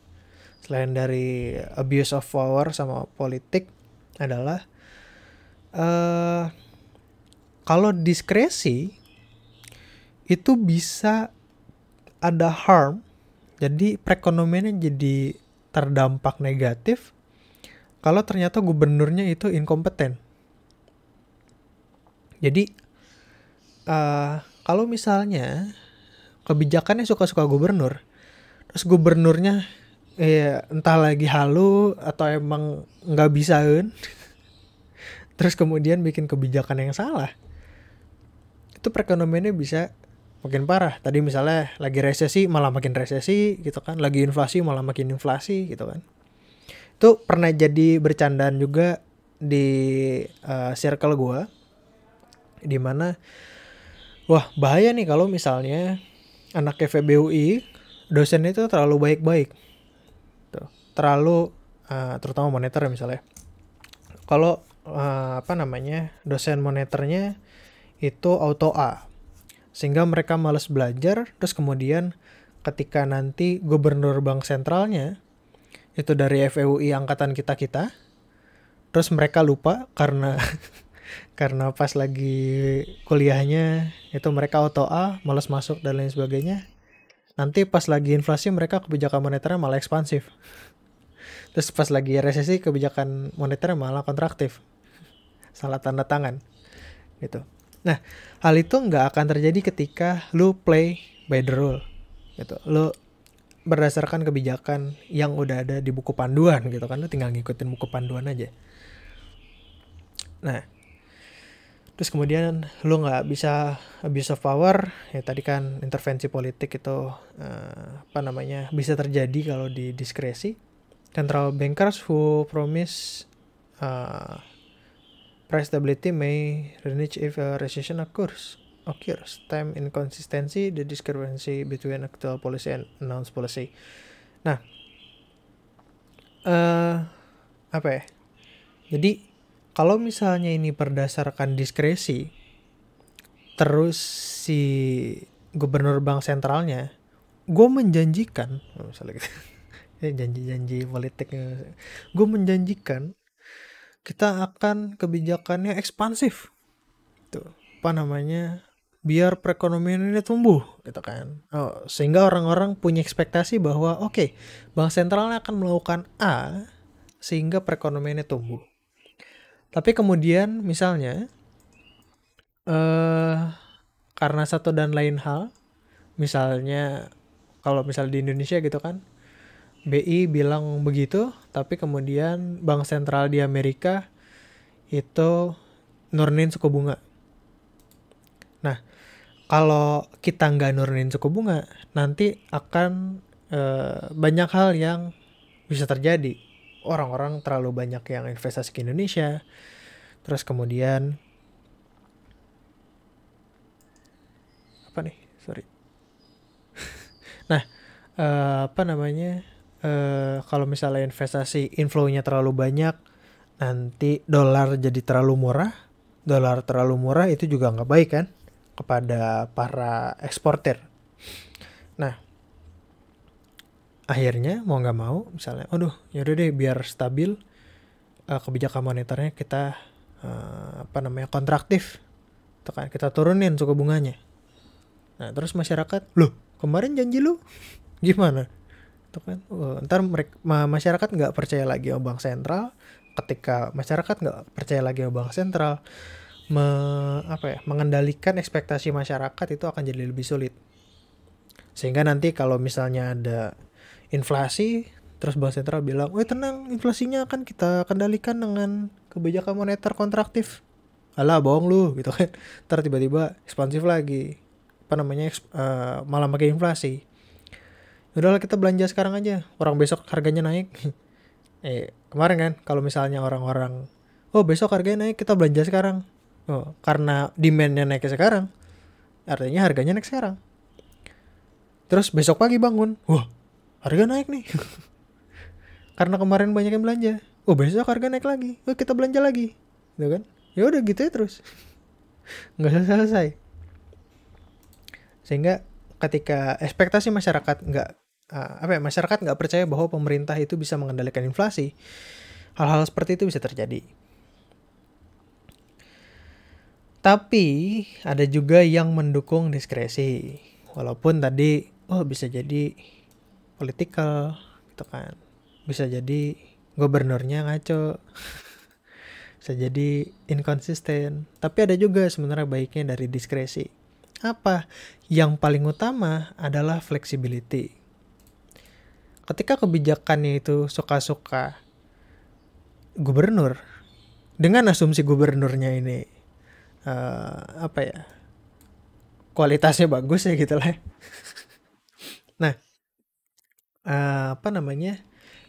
Selain dari abuse of power sama politik adalah kalau diskresi itu bisa ada harm, jadi perekonomiannya jadi terdampak negatif kalau ternyata gubernurnya itu inkompeten. Jadi kalau misalnya kebijakannya suka-suka gubernur, terus gubernurnya entah lagi halu atau emang nggak bisa kan, terus kemudian bikin kebijakan yang salah, itu perekonomiannya bisa makin parah. Tadi misalnya lagi resesi malah makin resesi gitu kan, lagi inflasi malah makin inflasi gitu kan. Itu pernah jadi bercandaan juga di circle gue, dimana wah bahaya nih kalau misalnya anak FEB UI dosennya itu terlalu baik-baik tuh, terlalu terutama moneter misalnya. Kalau dosen moneternya itu auto A, sehingga mereka malas belajar, terus kemudian ketika nanti gubernur bank sentralnya itu dari FEUI angkatan kita, terus mereka lupa karena karena pas lagi kuliahnya itu mereka auto A, malas masuk dan lain sebagainya. Nanti pas lagi inflasi mereka kebijakan moneternya malah ekspansif. Terus pas lagi resesi kebijakan moneternya malah kontraktif. Salah tanda tangan gitu. Nah, hal itu nggak akan terjadi ketika lu play by the rule gitu. Lu berdasarkan kebijakan yang udah ada di buku panduan gitu kan, lu tinggal ngikutin buku panduan aja. Nah, terus kemudian lu nggak bisa abuse of power, ya tadi kan intervensi politik itu bisa terjadi kalau di diskresi. Central bankers who promise price stability may renege if a recession occurs. Time inconsistency, the discrepancy between actual policy and announced policy. Nah, jadi kalau misalnya ini berdasarkan diskresi, terus si gubernur bank sentralnya, gue menjanjikan, misalnya gitu, janji-janji politik, gue menjanjikan kita akan kebijakannya ekspansif, tuh biar perekonomian ini tumbuh, gitu kan. Sehingga orang-orang punya ekspektasi bahwa bank sentralnya akan melakukan A sehingga perekonomiannya tumbuh. Tapi kemudian misalnya karena satu dan lain hal Misalnya kalau misal di Indonesia gitu kan, BI bilang begitu, tapi kemudian bank sentral di Amerika itu nurunin suku bunga. Nah, kalau kita nggak nurunin suku bunga, nanti akan banyak hal yang bisa terjadi. Orang-orang terlalu banyak yang investasi ke Indonesia, terus kemudian apa nih? Sorry. Nah, apa namanya? Kalau misalnya investasi inflow-nya terlalu banyak, nanti dolar jadi terlalu murah. Dolar terlalu murah itu juga nggak baik kan kepada para eksportir. Nah, akhirnya mau nggak mau, misalnya, aduh, yaudah deh biar stabil kebijakan moneternya kita kontraktif, itu kan kita turunin suku bunganya. Nah, terus masyarakat, loh, kemarin janji lu gimana? Itu kan, ntar masyarakat nggak percaya lagi sama bank sentral. Ketika masyarakat nggak percaya lagi sama bank sentral, mengendalikan ekspektasi masyarakat itu akan jadi lebih sulit. Sehingga nanti kalau misalnya ada inflasi, terus bank sentral bilang, tenang, inflasinya akan kita kendalikan dengan kebijakan moneter kontraktif. Alah, bohong lu, gitu kan. Ntar tiba-tiba ekspansif lagi. Malah makin inflasi. Udahlah, kita belanja sekarang aja, orang besok harganya naik. Kemarin kan, kalau misalnya orang-orang, besok harganya naik, kita belanja sekarang. Karena demandnya naik sekarang, artinya harganya naik sekarang. Terus besok pagi bangun, harga naik nih. Karena kemarin banyak yang belanja. Besok harga naik lagi, kita belanja lagi, gitu kan? Ya udah gitu ya terus, nggak selesai. Sehingga ketika ekspektasi masyarakat masyarakat nggak percaya bahwa pemerintah itu bisa mengendalikan inflasi, hal-hal seperti itu bisa terjadi. Tapi ada juga yang mendukung diskresi, walaupun tadi bisa jadi political, gitu kan, bisa jadi gubernurnya ngaco, bisa jadi inkonsisten. Tapi ada juga sebenarnya baiknya dari diskresi. Apa? Yang paling utama adalah flexibility. Ketika kebijakannya itu suka-suka gubernur, dengan asumsi gubernurnya ini kualitasnya bagus ya gitu lah. Nah,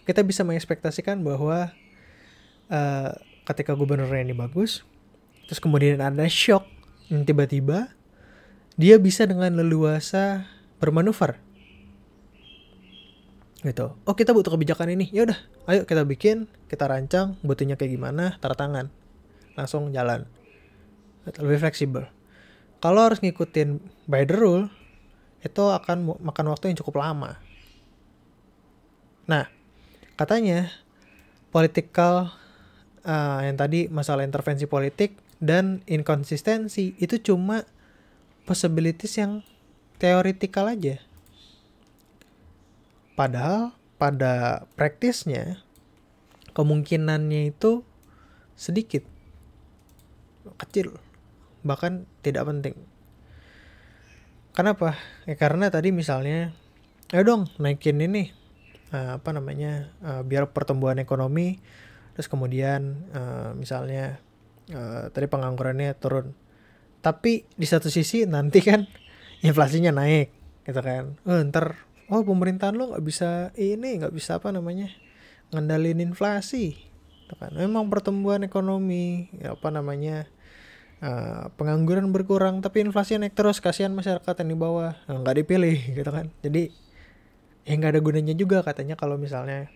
kita bisa mengekspektasikan bahwa ketika gubernurnya ini bagus, terus kemudian ada shock yang tiba-tiba, dia bisa dengan leluasa bermanuver gitu. Kita butuh kebijakan ini, ya udah, ayo kita bikin, kita rancang, butuhnya kayak gimana, tanda tangan, langsung jalan. Lebih fleksibel. Kalau harus ngikutin by the rule, itu akan makan waktu yang cukup lama. Nah, katanya political yang tadi masalah intervensi politik dan inkonsistensi itu cuma possibilities yang theoretical aja. Padahal pada praktisnya kemungkinannya itu sedikit, kecil, bahkan tidak penting. Kenapa? Karena tadi misalnya, ayo dong naikin ini, biar pertumbuhan ekonomi, terus kemudian misalnya tadi penganggurannya turun. Tapi di satu sisi nanti kan inflasinya naik, gitu kan. Ntar pemerintahan lo nggak bisa ngendalin inflasi, gitu kan. Memang pertumbuhan ekonomi, pengangguran berkurang, tapi inflasi naik terus, kasihan masyarakat yang di bawah, nggak dipilih, gitu kan. Jadi nggak ada gunanya juga katanya kalau misalnya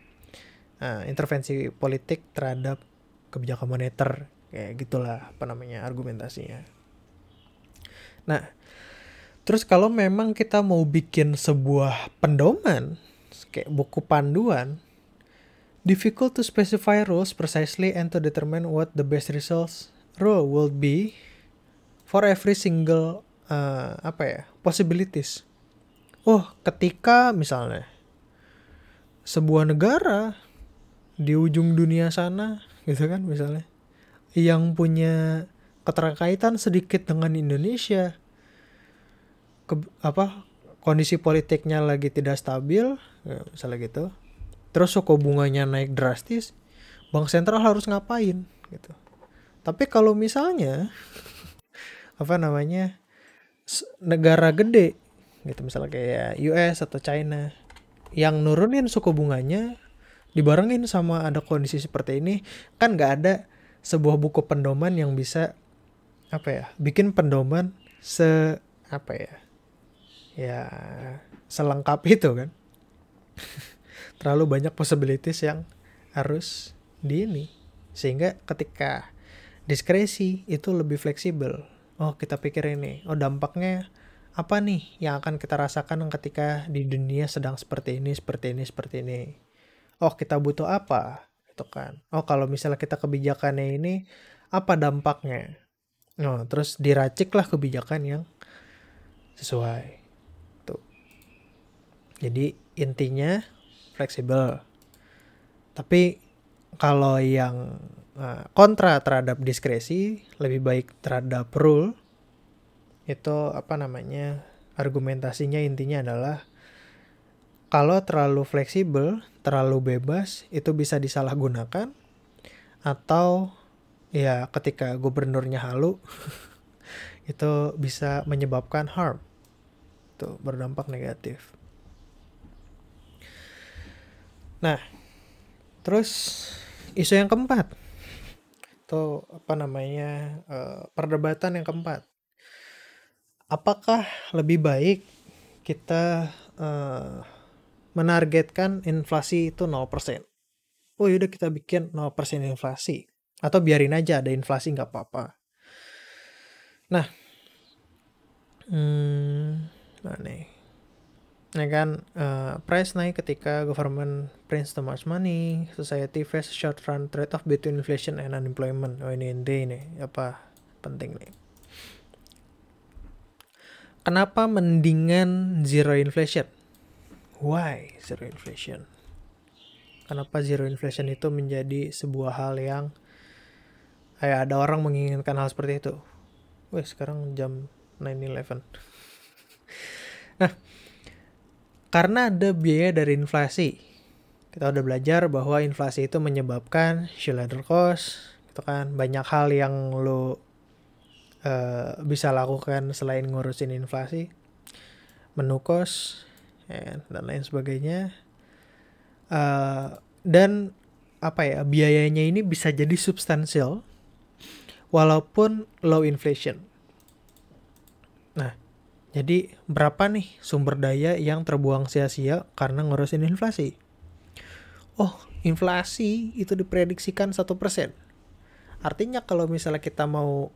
intervensi politik terhadap kebijakan moneter, kayak gitulah argumentasinya. Nah, terus kalau memang kita mau bikin sebuah pedoman, kayak buku panduan, difficult to specify rules precisely and to determine what the best results rule will be for every single possibilities. Ketika misalnya sebuah negara di ujung dunia sana, gitu kan, misalnya, yang punya keterkaitan sedikit dengan Indonesia, kondisi politiknya lagi tidak stabil, ya, misalnya gitu, terus suku bunganya naik drastis, bank sentral harus ngapain gitu. Tapi kalau misalnya apa namanya negara gede gitu, misalnya kayak US atau China yang nurunin suku bunganya dibarengin sama ada kondisi seperti ini, kan nggak ada sebuah buku pedoman yang bisa apa ya bikin pedoman apa ya selengkap itu kan. Terlalu banyak possibilities yang harus sehingga ketika diskresi itu lebih fleksibel. Oh, kita pikir ini, oh dampaknya apa nih yang akan kita rasakan ketika di dunia sedang seperti ini, seperti ini, seperti ini. Oh, kita butuh apa itu kan. Oh, kalau misalnya kita kebijakannya ini apa dampaknya. Oh, terus diraciklah kebijakan yang sesuai tuh. Jadi intinya fleksibel. Tapi kalau yang kontra terhadap diskresi, lebih baik terhadap rule, itu apa namanya argumentasinya intinya adalah kalau terlalu fleksibel, terlalu bebas, itu bisa disalahgunakan, atau ya ketika gubernurnya halu itu bisa menyebabkan harm, tuh berdampak negatif. Nah, terus isu yang keempat, tuh apa namanya perdebatan yang keempat, apakah lebih baik kita menargetkan inflasi itu 0%? Oh yaudah kita bikin 0% inflasi, atau biarin aja ada inflasi nggak apa-apa. Nah, nah kan price naik ketika government prints too much money, society face short run trade-off between inflation and unemployment. Oh ini apa penting nih. Kenapa mendingan zero inflation? Why zero inflation? Kenapa zero inflation itu menjadi sebuah hal yang ada orang menginginkan hal seperti itu? Wih, sekarang jam 9:11. Nah, karena ada biaya dari inflasi. Kita udah belajar bahwa inflasi itu menyebabkan Schiller cost, gitu kan. Banyak hal yang lo bisa lakukan selain ngurusin inflasi, menu cost, dan lain sebagainya. Dan apa ya, biayanya ini bisa jadi substansial walaupun low inflation. Nah, jadi berapa nih sumber daya yang terbuang sia-sia karena ngurusin inflasi? Oh, inflasi itu diprediksikan 1%. Artinya kalau misalnya kita mau,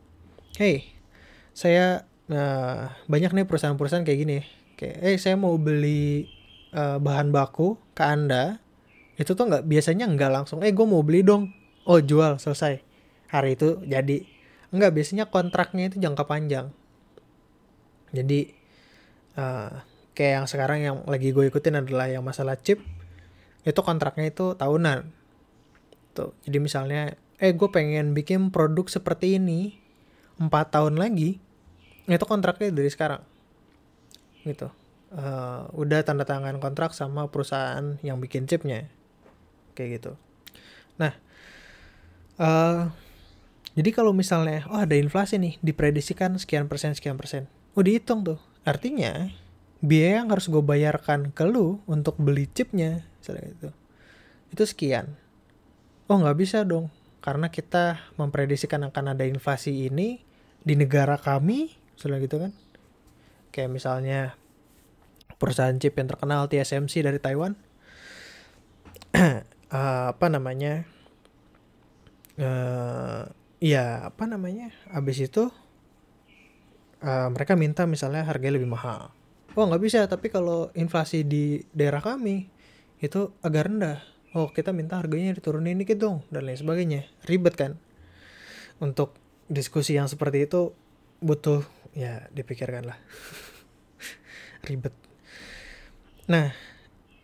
saya banyak nih perusahaan-perusahaan kayak gini. Kayak, saya mau beli bahan baku ke Anda. Itu tuh biasanya nggak langsung, gue mau beli dong. Oh, jual, selesai. Hari itu jadi. Enggak, biasanya kontraknya itu jangka panjang. Jadi kayak yang sekarang yang lagi gue ikutin adalah yang masalah chip. Itu kontraknya itu tahunan. Tuh, jadi misalnya gue pengen bikin produk seperti ini 4 tahun lagi. Itu kontraknya dari sekarang. Gitu. Udah tanda tangan kontrak sama perusahaan yang bikin chipnya. Kayak gitu. Nah, jadi kalau misalnya ada inflasi nih, diprediksikan sekian persen. Dihitung tuh. Artinya biaya yang harus gue bayarkan ke lu untuk beli chipnya, misalnya itu sekian. Oh, nggak bisa dong, karena kita memprediksikan akan ada inflasi ini di negara kami, misalnya gitu kan. Kayak misalnya perusahaan chip yang terkenal TSMC dari Taiwan. Abis itu mereka minta misalnya harganya lebih mahal. Oh, nggak bisa, tapi kalau inflasi di daerah kami itu agak rendah. Oh, kita minta harganya diturunin dikit dong, dan lain sebagainya. Ribet kan? Untuk diskusi yang seperti itu butuh dipikirkan lah. Ribet. Nah,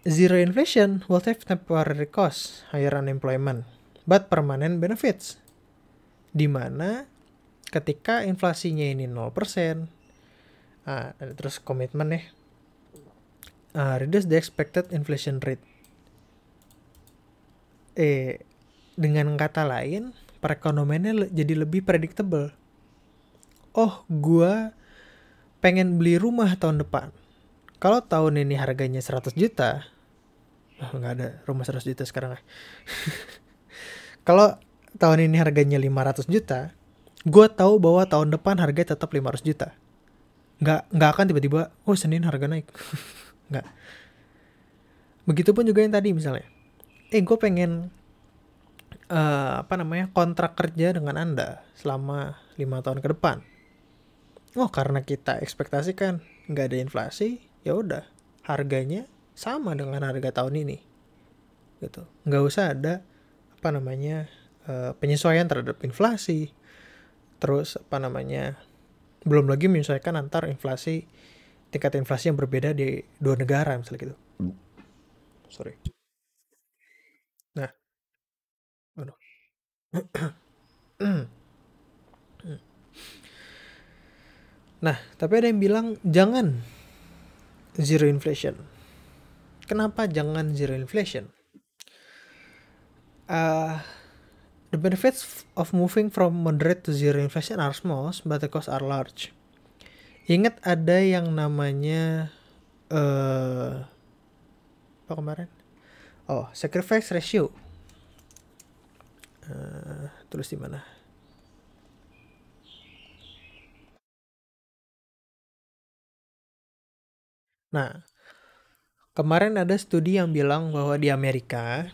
zero inflation will have temporary cost, higher unemployment, but permanent benefits. Dimana ketika inflasinya ini 0%, terus komitmen reduce the expected inflation rate. Dengan kata lain, perekonomiannya jadi lebih predictable. Oh, gua pengen beli rumah tahun depan. Kalau tahun ini harganya 100 juta, nggak ada rumah 100 juta sekarang. Kalau tahun ini harganya 500 juta, gue tahu bahwa tahun depan harganya tetap 500 juta. Nggak akan tiba-tiba, oh Senin harga naik. Nggak. Begitupun juga yang tadi misalnya. Gue pengen kontrak kerja dengan Anda selama 5 tahun ke depan. Oh, karena kita ekspektasikan nggak ada inflasi, ya udah harganya sama dengan harga tahun ini. Gitu. Nggak usah ada penyesuaian terhadap inflasi. Terus belum lagi menyesuaikan antar tingkat inflasi yang berbeda di dua negara misalnya gitu. Sorry. Nah, nah, tapi ada yang bilang jangan zero inflation. Kenapa jangan zero inflation? The benefits of moving from moderate to zero inflation are small, but the costs are large. Ingat ada yang namanya apa kemarin? Sacrifice ratio. Tulis di mana? Nah, kemarin ada studi yang bilang bahwa di Amerika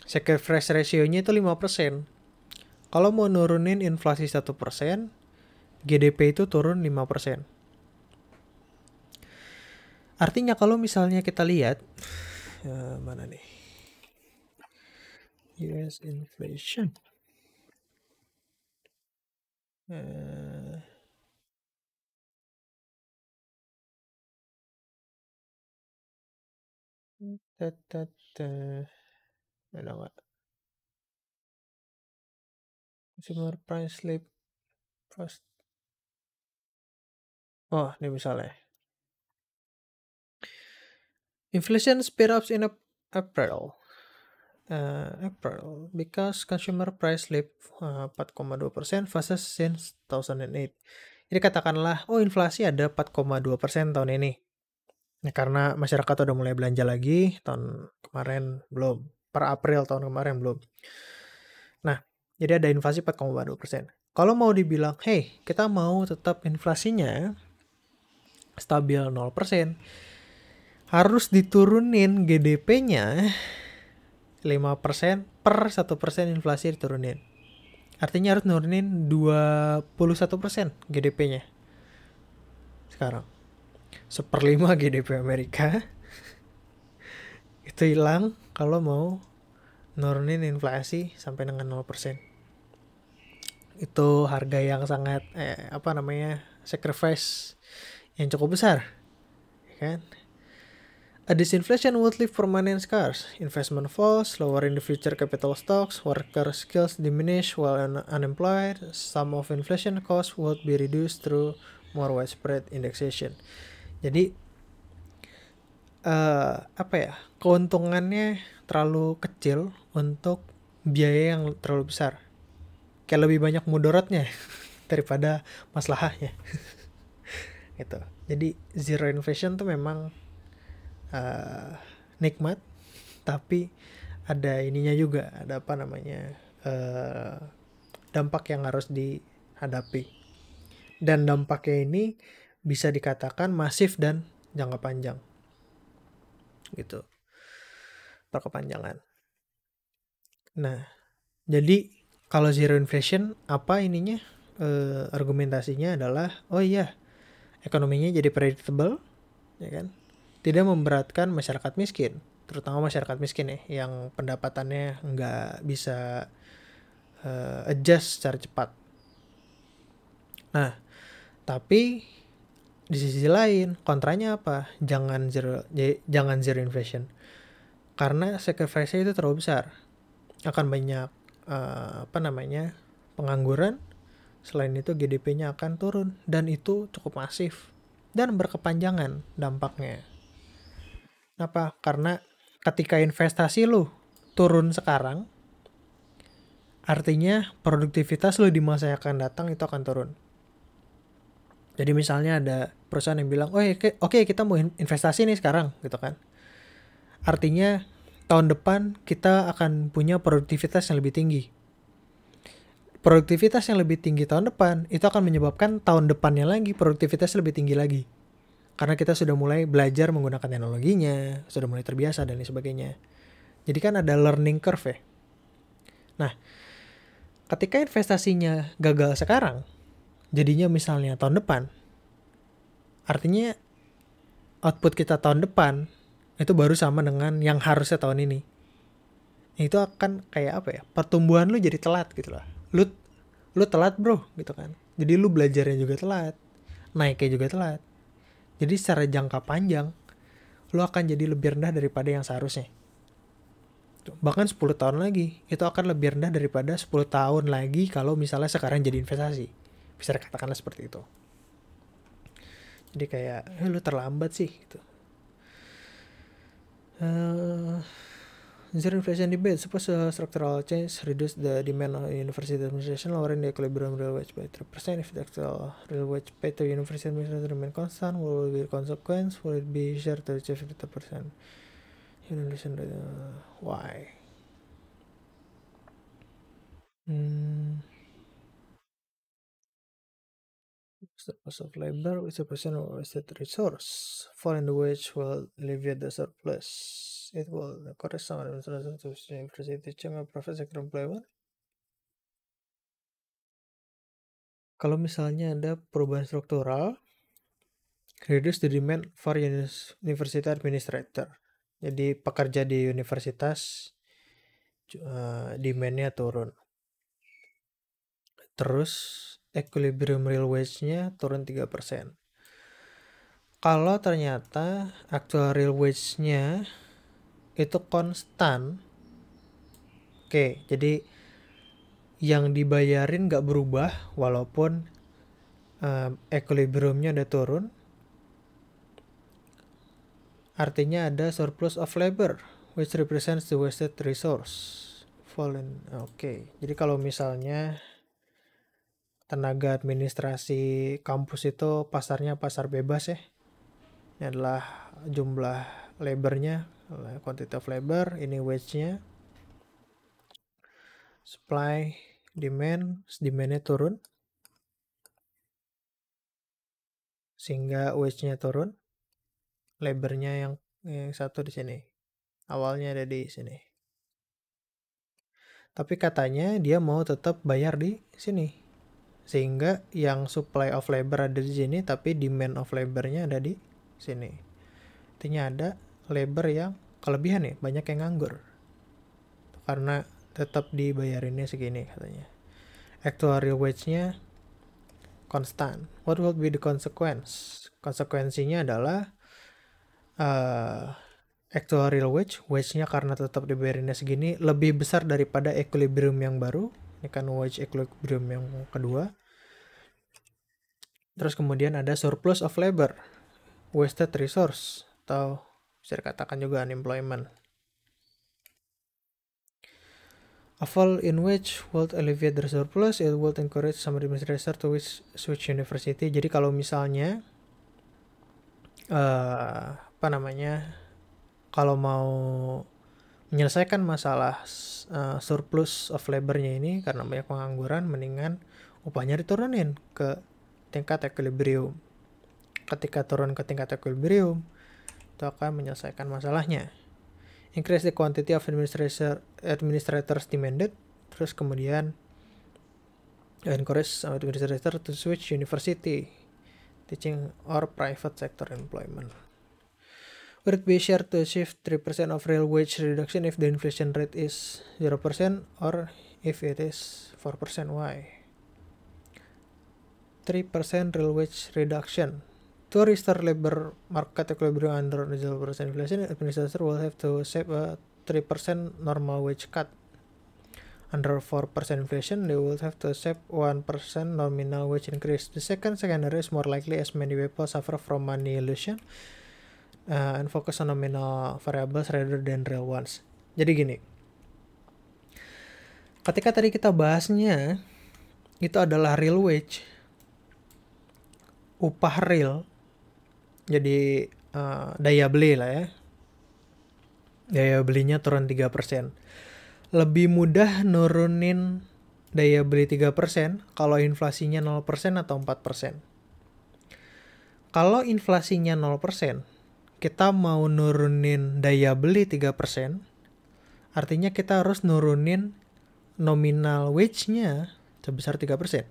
sacrifice ratio-nya itu 5%. Kalau mau nurunin inflasi 1%, GDP itu turun 5%. Artinya kalau misalnya kita lihat mana nih? US inflation. Mana nggak? Consumer price slip first. Oh, ini misalnya. Inflation speed ups in April. Because consumer price slip 4,2% versus since 2008. Jadi katakanlah, inflasi ada 4,2% tahun ini. Ya, karena masyarakat udah mulai belanja lagi, tahun kemarin belum. Per April tahun kemarin belum. Nah, jadi ada inflasi 4,2%. Kalau mau dibilang, hey, kita mau tetap inflasinya stabil 0%, harus diturunin GDP-nya 5% per 1% inflasi diturunin. Artinya harus nurunin 21% GDP-nya. Sekarang. 1/5 GDP Amerika itu hilang kalau mau nurunin inflasi sampai dengan 0%. Itu harga yang sangat sacrifice yang cukup besar. Kan? A disinflation would leave permanent scars. Investment falls, lowering the future capital stocks, worker skills diminish while unemployed. Some of inflation costs would be reduced through more widespread indexation. Jadi keuntungannya terlalu kecil untuk biaya yang terlalu besar. Kayak lebih banyak mudaratnya daripada masalahnya. Gitu. Jadi zero inflation tuh memang nikmat, tapi ada ininya juga, ada dampak yang harus dihadapi. Dan dampaknya ini bisa dikatakan masif dan jangka panjang. Gitu. Berkepanjangan. Nah, jadi kalau zero inflation apa ininya? Argumentasinya adalah ekonominya jadi predictable, ya kan? Tidak memberatkan masyarakat miskin, terutama masyarakat miskin yang pendapatannya nggak bisa adjust secara cepat. Nah, tapi di sisi lain kontranya apa? Jangan zero inflation, karena sacrifice-nya itu terlalu besar. Akan banyak pengangguran. Selain itu GDP-nya akan turun, dan itu cukup masif dan berkepanjangan dampaknya. Kenapa? Karena ketika investasi lu turun sekarang, artinya produktivitas lu di masa yang akan datang itu akan turun. Jadi misalnya ada perusahaan yang bilang, oh oke, kita mau investasi nih sekarang gitu kan. Artinya tahun depan kita akan punya produktivitas yang lebih tinggi. Produktivitas yang lebih tinggi tahun depan itu akan menyebabkan tahun depannya lagi produktivitas lebih tinggi lagi. Karena kita sudah mulai belajar menggunakan teknologinya, sudah mulai terbiasa dan lain sebagainya. Jadi kan ada learning curve ya. Nah, ketika investasinya gagal sekarang, jadinya misalnya tahun depan, artinya output kita tahun depan itu baru sama dengan yang harusnya tahun ini. Itu akan kayak apa ya? Pertumbuhan lu jadi telat gitu lah. Lu telat bro gitu kan. Jadi lu belajarnya juga telat, naiknya juga telat. Jadi secara jangka panjang lu akan jadi lebih rendah daripada yang seharusnya. Bahkan 10 tahun lagi itu akan lebih rendah daripada 10 tahun lagi kalau misalnya sekarang jadi investasi. Bisa dikatakanlah seperti itu. Jadi kayak lu terlambat sih gitu. Zero inflation debate. Suppose structural change reduce the demand of university administration, lowering the equilibrium real wage by 3%. If the actual real wage paid to university administration remain constant, what will be the consequence? Will it be easier to achieve 50%? Inflation rate, why? The cost of labor is a percent of wasted resource. Fall in the wage will alleviate the surplus. It will encourage some administration to increase teaching or private sector employment. Kalau misalnya ada perubahan struktural, reduce the demand for university administrator. Jadi pekerja di universitas demand-nya turun. Terus equilibrium real wage-nya turun 3%. Kalau ternyata actual real wage-nya itu konstan, oke, jadi yang dibayarin nggak berubah walaupun equilibrium-nya udah turun, artinya ada surplus of labor which represents the wasted resource. Fallen. Oke. Jadi kalau misalnya tenaga administrasi kampus itu pasarnya pasar bebas ya. Ini adalah jumlah labornya, quantity of labor, ini wage-nya. Supply, demand-nya turun. Sehingga wage-nya turun. Labornya yang satu di sini. Awalnya ada di sini. Tapi katanya dia mau tetap bayar di sini. Sehingga yang supply of labor ada di sini, tapi demand of labor-nya ada di sini. Artinya ada labor yang kelebihan nih, banyak yang nganggur. Karena tetap dibayarinnya segini katanya. Actual real wage-nya konstan. What will be the consequence? Konsekuensinya adalah actual real wage-nya karena tetap dibayarinnya segini lebih besar daripada equilibrium yang baru. Ini kan wage equilibrium yang kedua. Terus kemudian ada surplus of labor, wasted resource, atau bisa dikatakan juga unemployment. A fall in wage would alleviate the surplus. It would encourage some administrator to switch university. Jadi kalau misalnya kalau mau menyelesaikan masalah surplus of labor-nya ini karena banyak pengangguran, mendingan upahnya diturunin ke tingkat equilibrium. Ketika turun ke tingkat equilibrium, itu akan menyelesaikan masalahnya. Increase the quantity of administrators demanded. Terus kemudian encourage administrator to switch university, teaching or private sector employment. Would it be easier to achieve 3% of real wage reduction if the inflation rate is 0% or if it is 4%? Why? 3% real wage reduction. To restore labor market equilibrium under 0% inflation, administrator will have to save a 3% normal wage cut. Under 4% inflation, they will have to save 1% nominal wage increase. The second scenario is more likely as many people suffer from money illusion. and focus on nominal variables rather than real ones. Jadi gini, ketika tadi kita bahasnya itu adalah real wage, upah real, jadi daya beli lah ya, daya belinya turun 3%. Lebih mudah nurunin daya beli 3% kalau inflasinya 0% atau 4%. Kalau inflasinya 0%, kita mau nurunin daya beli 3%, artinya kita harus nurunin nominal wage-nya sebesar 3%.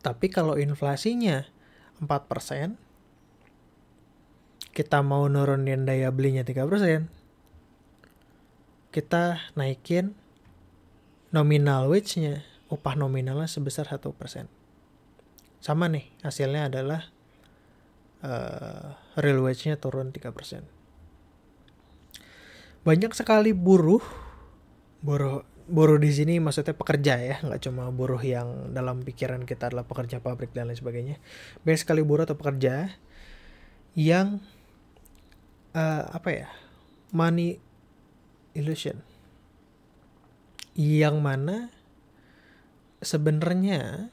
Tapi kalau inflasinya 4%, kita mau nurunin daya belinya 3%, kita naikin nominal wage-nya, upah nominalnya sebesar 1%. Sama nih, hasilnya adalah real wage-nya turun 3%. Banyak sekali buruh di sini maksudnya pekerja ya, nggak cuma buruh yang dalam pikiran kita adalah pekerja pabrik dan lain sebagainya. Banyak sekali buruh atau pekerja yang money illusion, yang mana sebenarnya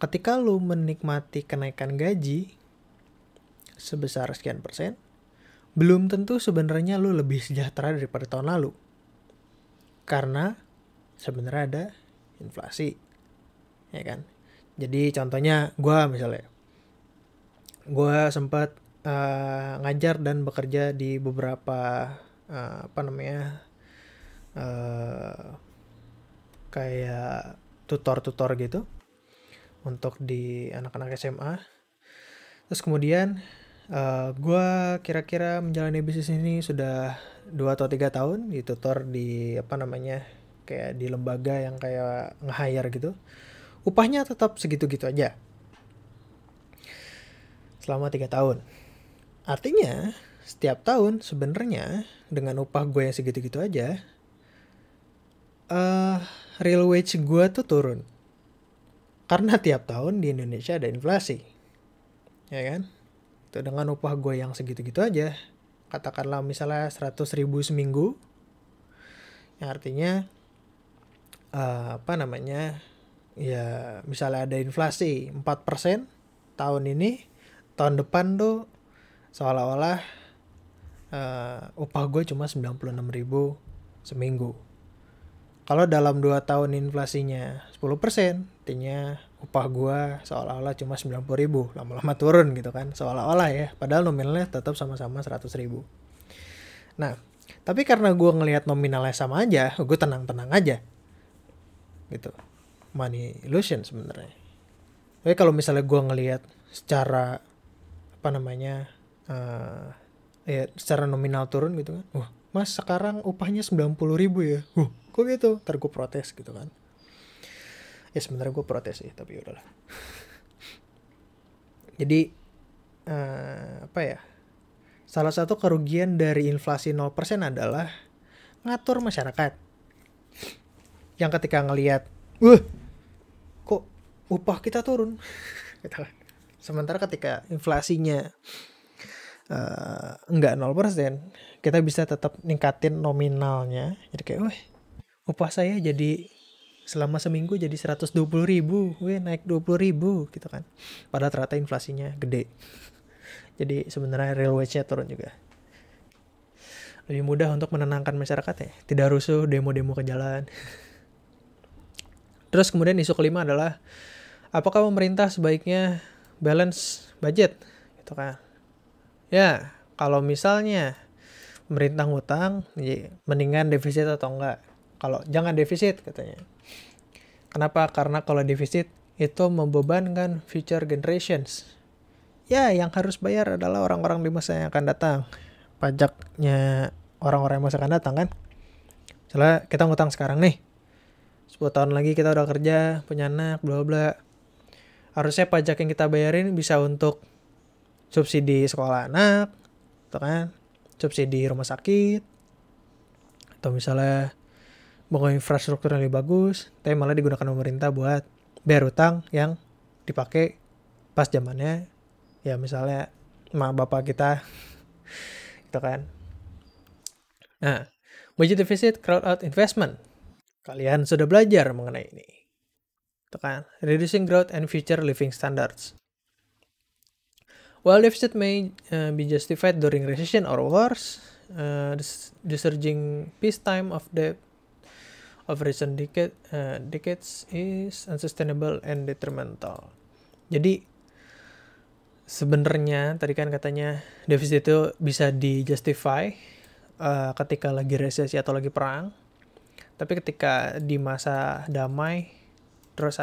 ketika lu menikmati kenaikan gaji sebesar sekian persen, belum tentu sebenarnya lu lebih sejahtera daripada tahun lalu. Karena sebenarnya ada inflasi, ya kan? Jadi contohnya gue sempat ngajar dan bekerja di beberapa kayak tutor gitu untuk di anak-anak SMA. Terus kemudian gue kira-kira menjalani bisnis ini sudah 2 atau 3 tahun ditutor di kayak di lembaga yang kayak nge-hire gitu. Upahnya tetap segitu-gitu aja selama 3 tahun. Artinya setiap tahun sebenarnya dengan upah gue yang segitu-gitu aja, real wage gue tuh turun. Karena tiap tahun di Indonesia ada inflasi, ya kan? Itu dengan upah gue yang segitu-gitu aja, katakanlah misalnya 100.000 seminggu, yang artinya ya misalnya ada inflasi 4% tahun ini, tahun depan tuh seolah-olah upah gue cuma 96.000 seminggu. Kalau dalam 2 tahun inflasinya 10%, artinya upah gue seolah-olah cuma 90.000, lama-lama turun gitu kan, seolah-olah ya, padahal nominalnya tetap sama-sama 100.000. Nah, tapi karena gue ngelihat nominalnya sama aja, gue tenang-tenang aja gitu. Money illusion sebenarnya. Tapi kalau misalnya gue ngelihat secara secara nominal turun gitu kan, mas sekarang upahnya 90.000 ya, kok gitu, ntar gue protes gitu kan. Ya sebenarnya gue protes sih, tapi udahlah. Jadi salah satu kerugian dari inflasi 0% adalah ngatur masyarakat yang ketika ngelihat kok upah kita turun gitu. Sementara ketika inflasinya enggak 0%, kita bisa tetap ningkatin nominalnya. Jadi kayak upah saya jadi selama seminggu jadi 120.000, naik 20.000 gitu kan. Padahal ternyata inflasinya gede. Jadi sebenarnya real wage-nya turun juga. Lebih mudah untuk menenangkan masyarakat ya, tidak rusuh demo-demo ke jalan. Terus kemudian isu kelima adalah apakah pemerintah sebaiknya balance budget gitu kan. Ya, kalau misalnya pemerintah ngutang, ya mendingan defisit atau enggak. Kalau jangan defisit katanya. Kenapa? Karena kalau defisit itu membebankan future generations. Ya, yang harus bayar adalah orang-orang di masa yang akan datang. Pajaknya orang-orang yang masa akan datang kan. Misalnya kita ngutang sekarang nih, 10 tahun lagi kita udah kerja, punya anak, bla bla. Harusnya pajak yang kita bayarin bisa untuk subsidi sekolah anak, atau kan, subsidi rumah sakit, atau misalnya bangun infrastruktur yang lebih bagus, tapi malah digunakan pemerintah buat bayar utang yang dipakai pas zamannya Ya misalnya mak bapak kita gitu kan. Nah, budget deficit crowd out investment. Kalian sudah belajar mengenai ini. Itu kan, reducing growth and future living standards. While deficit may be justified during recession or wars, the surging peacetime of debt of recent decades is unsustainable and detrimental. Jadi sebenarnya tadi kan katanya defisit itu bisa di-justify ketika lagi resesi atau lagi perang. Tapi ketika di masa damai terus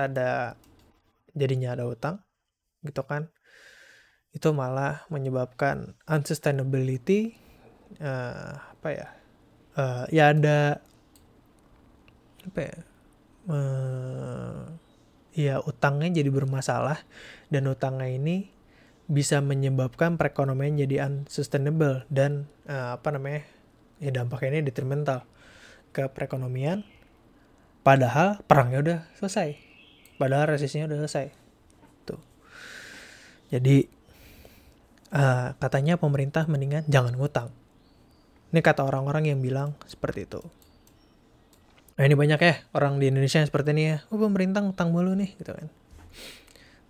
jadinya ada utang gitu kan, itu malah menyebabkan unsustainability, ya ada ya utangnya jadi bermasalah, dan utangnya ini bisa menyebabkan perekonomian jadi unsustainable dan ya dampaknya ini detrimental ke perekonomian, padahal perangnya udah selesai, padahal resesinya udah selesai tuh. Jadi katanya pemerintah mendingan jangan ngutang. Ini kata orang-orang yang bilang seperti itu. Nah ini banyak ya orang di Indonesia yang seperti ini ya, pemerintah ngutang mulu nih gitu kan.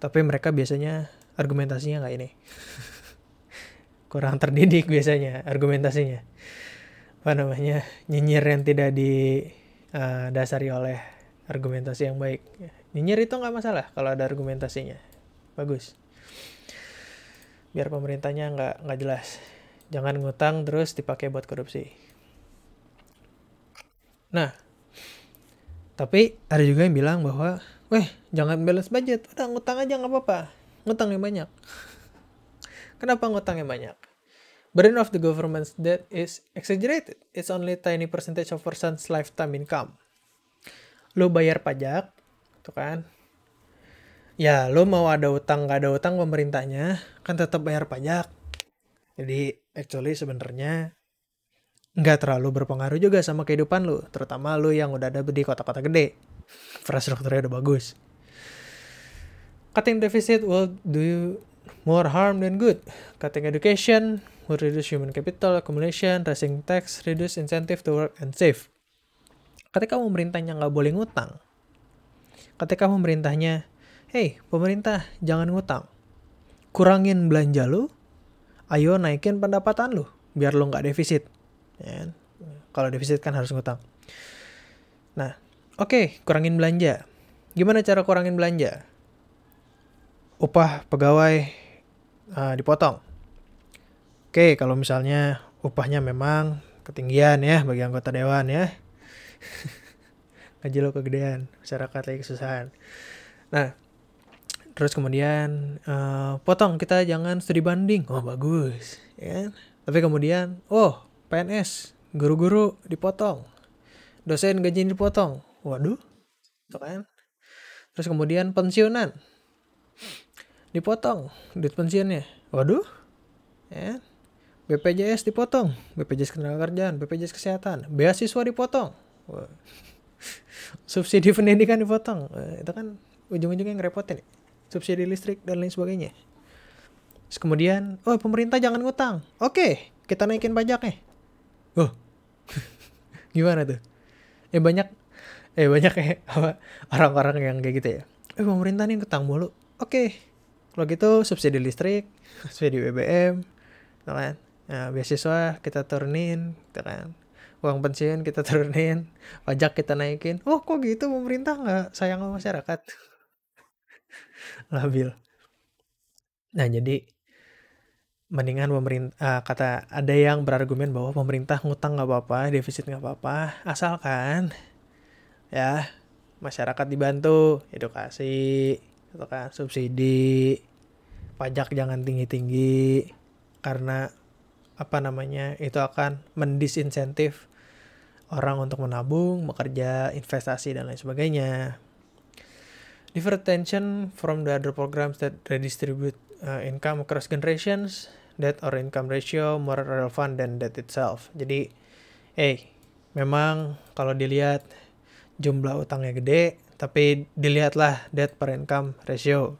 Tapi mereka biasanya argumentasinya nggak ini. Kurang terdidik biasanya argumentasinya. Nyinyir yang tidak didasari oleh argumentasi yang baik. Nyinyir itu nggak masalah kalau ada argumentasinya. Bagus. Biar pemerintahnya nggak jelas. Jangan ngutang terus dipakai buat korupsi. Nah, tapi ada juga yang bilang bahwa, jangan balance budget, udah ngutang aja nggak apa-apa, ngutang yang banyak. Kenapa ngutang yang banyak? Burden of the government's debt is exaggerated. It's only tiny percentage of person's lifetime income. Lo bayar pajak, tuh kan? Ya, lo mau ada utang nggak ada utang, pemerintahnya kan tetap bayar pajak. Jadi, actually sebenarnya nggak terlalu berpengaruh juga sama kehidupan lo, terutama lo yang udah ada di kota-kota gede. Infrastrukturnya udah bagus. Cutting deficit will do you more harm than good. Cutting education will reduce human capital accumulation, raising tax, reduce incentive to work and save. Ketika pemerintahnya nggak boleh ngutang, ketika pemerintahnya, hey pemerintah jangan ngutang, kurangin belanja lu, ayo naikin pendapatan lu, biar lu nggak defisit. Ya, kalau defisit kan harus ngutang. Nah, oke, kurangin belanja. Gimana cara kurangin belanja? Upah pegawai dipotong. Oke, kalau misalnya upahnya memang ketinggian ya bagi anggota dewan ya. Gaji lo kegedean, masyarakat lagi kesusahan. Nah, terus kemudian potong, kita jangan studi banding. Oh, bagus. Ya. Tapi kemudian, PNS, guru-guru dipotong. Dosen gajinya dipotong. Waduh. Itu kan. Terus kemudian pensiunan dipotong duit pensiunnya. Waduh. Ya. BPJS dipotong, BPJS Ketenagakerjaan, BPJS Kesehatan, beasiswa dipotong. Wah. Subsidi pendidikan dipotong. Itu kan ujung-ujungnya ngerepotin. Subsidi listrik dan lain sebagainya. Terus kemudian, pemerintah jangan ngutang. Oke, kita naikin pajaknya. Gimana tuh? Banyak kayak orang-orang yang kayak gitu ya. Pemerintah nih ngutang mulu. Oke. Kalau gitu subsidi listrik, subsidi BBM, gitu kan. Nah, beasiswa kita turunin, gitu kan. Uang pensiun kita turunin, pajak kita naikin. Kok gitu pemerintah nggak sayang sama masyarakat? Labil. Nah, jadi mendingan pemerintah, ada yang berargumen bahwa pemerintah ngutang nggak apa-apa, defisit nggak apa-apa, asalkan ya masyarakat dibantu, edukasi, gitu kan, subsidi, pajak jangan tinggi-tinggi, karena itu akan mendisinsentif orang untuk menabung, bekerja, investasi dan lain sebagainya. Different attention from the other programs that redistribute income across generations, debt or income ratio more relevant than debt itself. Jadi, memang kalau dilihat jumlah utangnya gede, tapi dilihatlah debt per income ratio,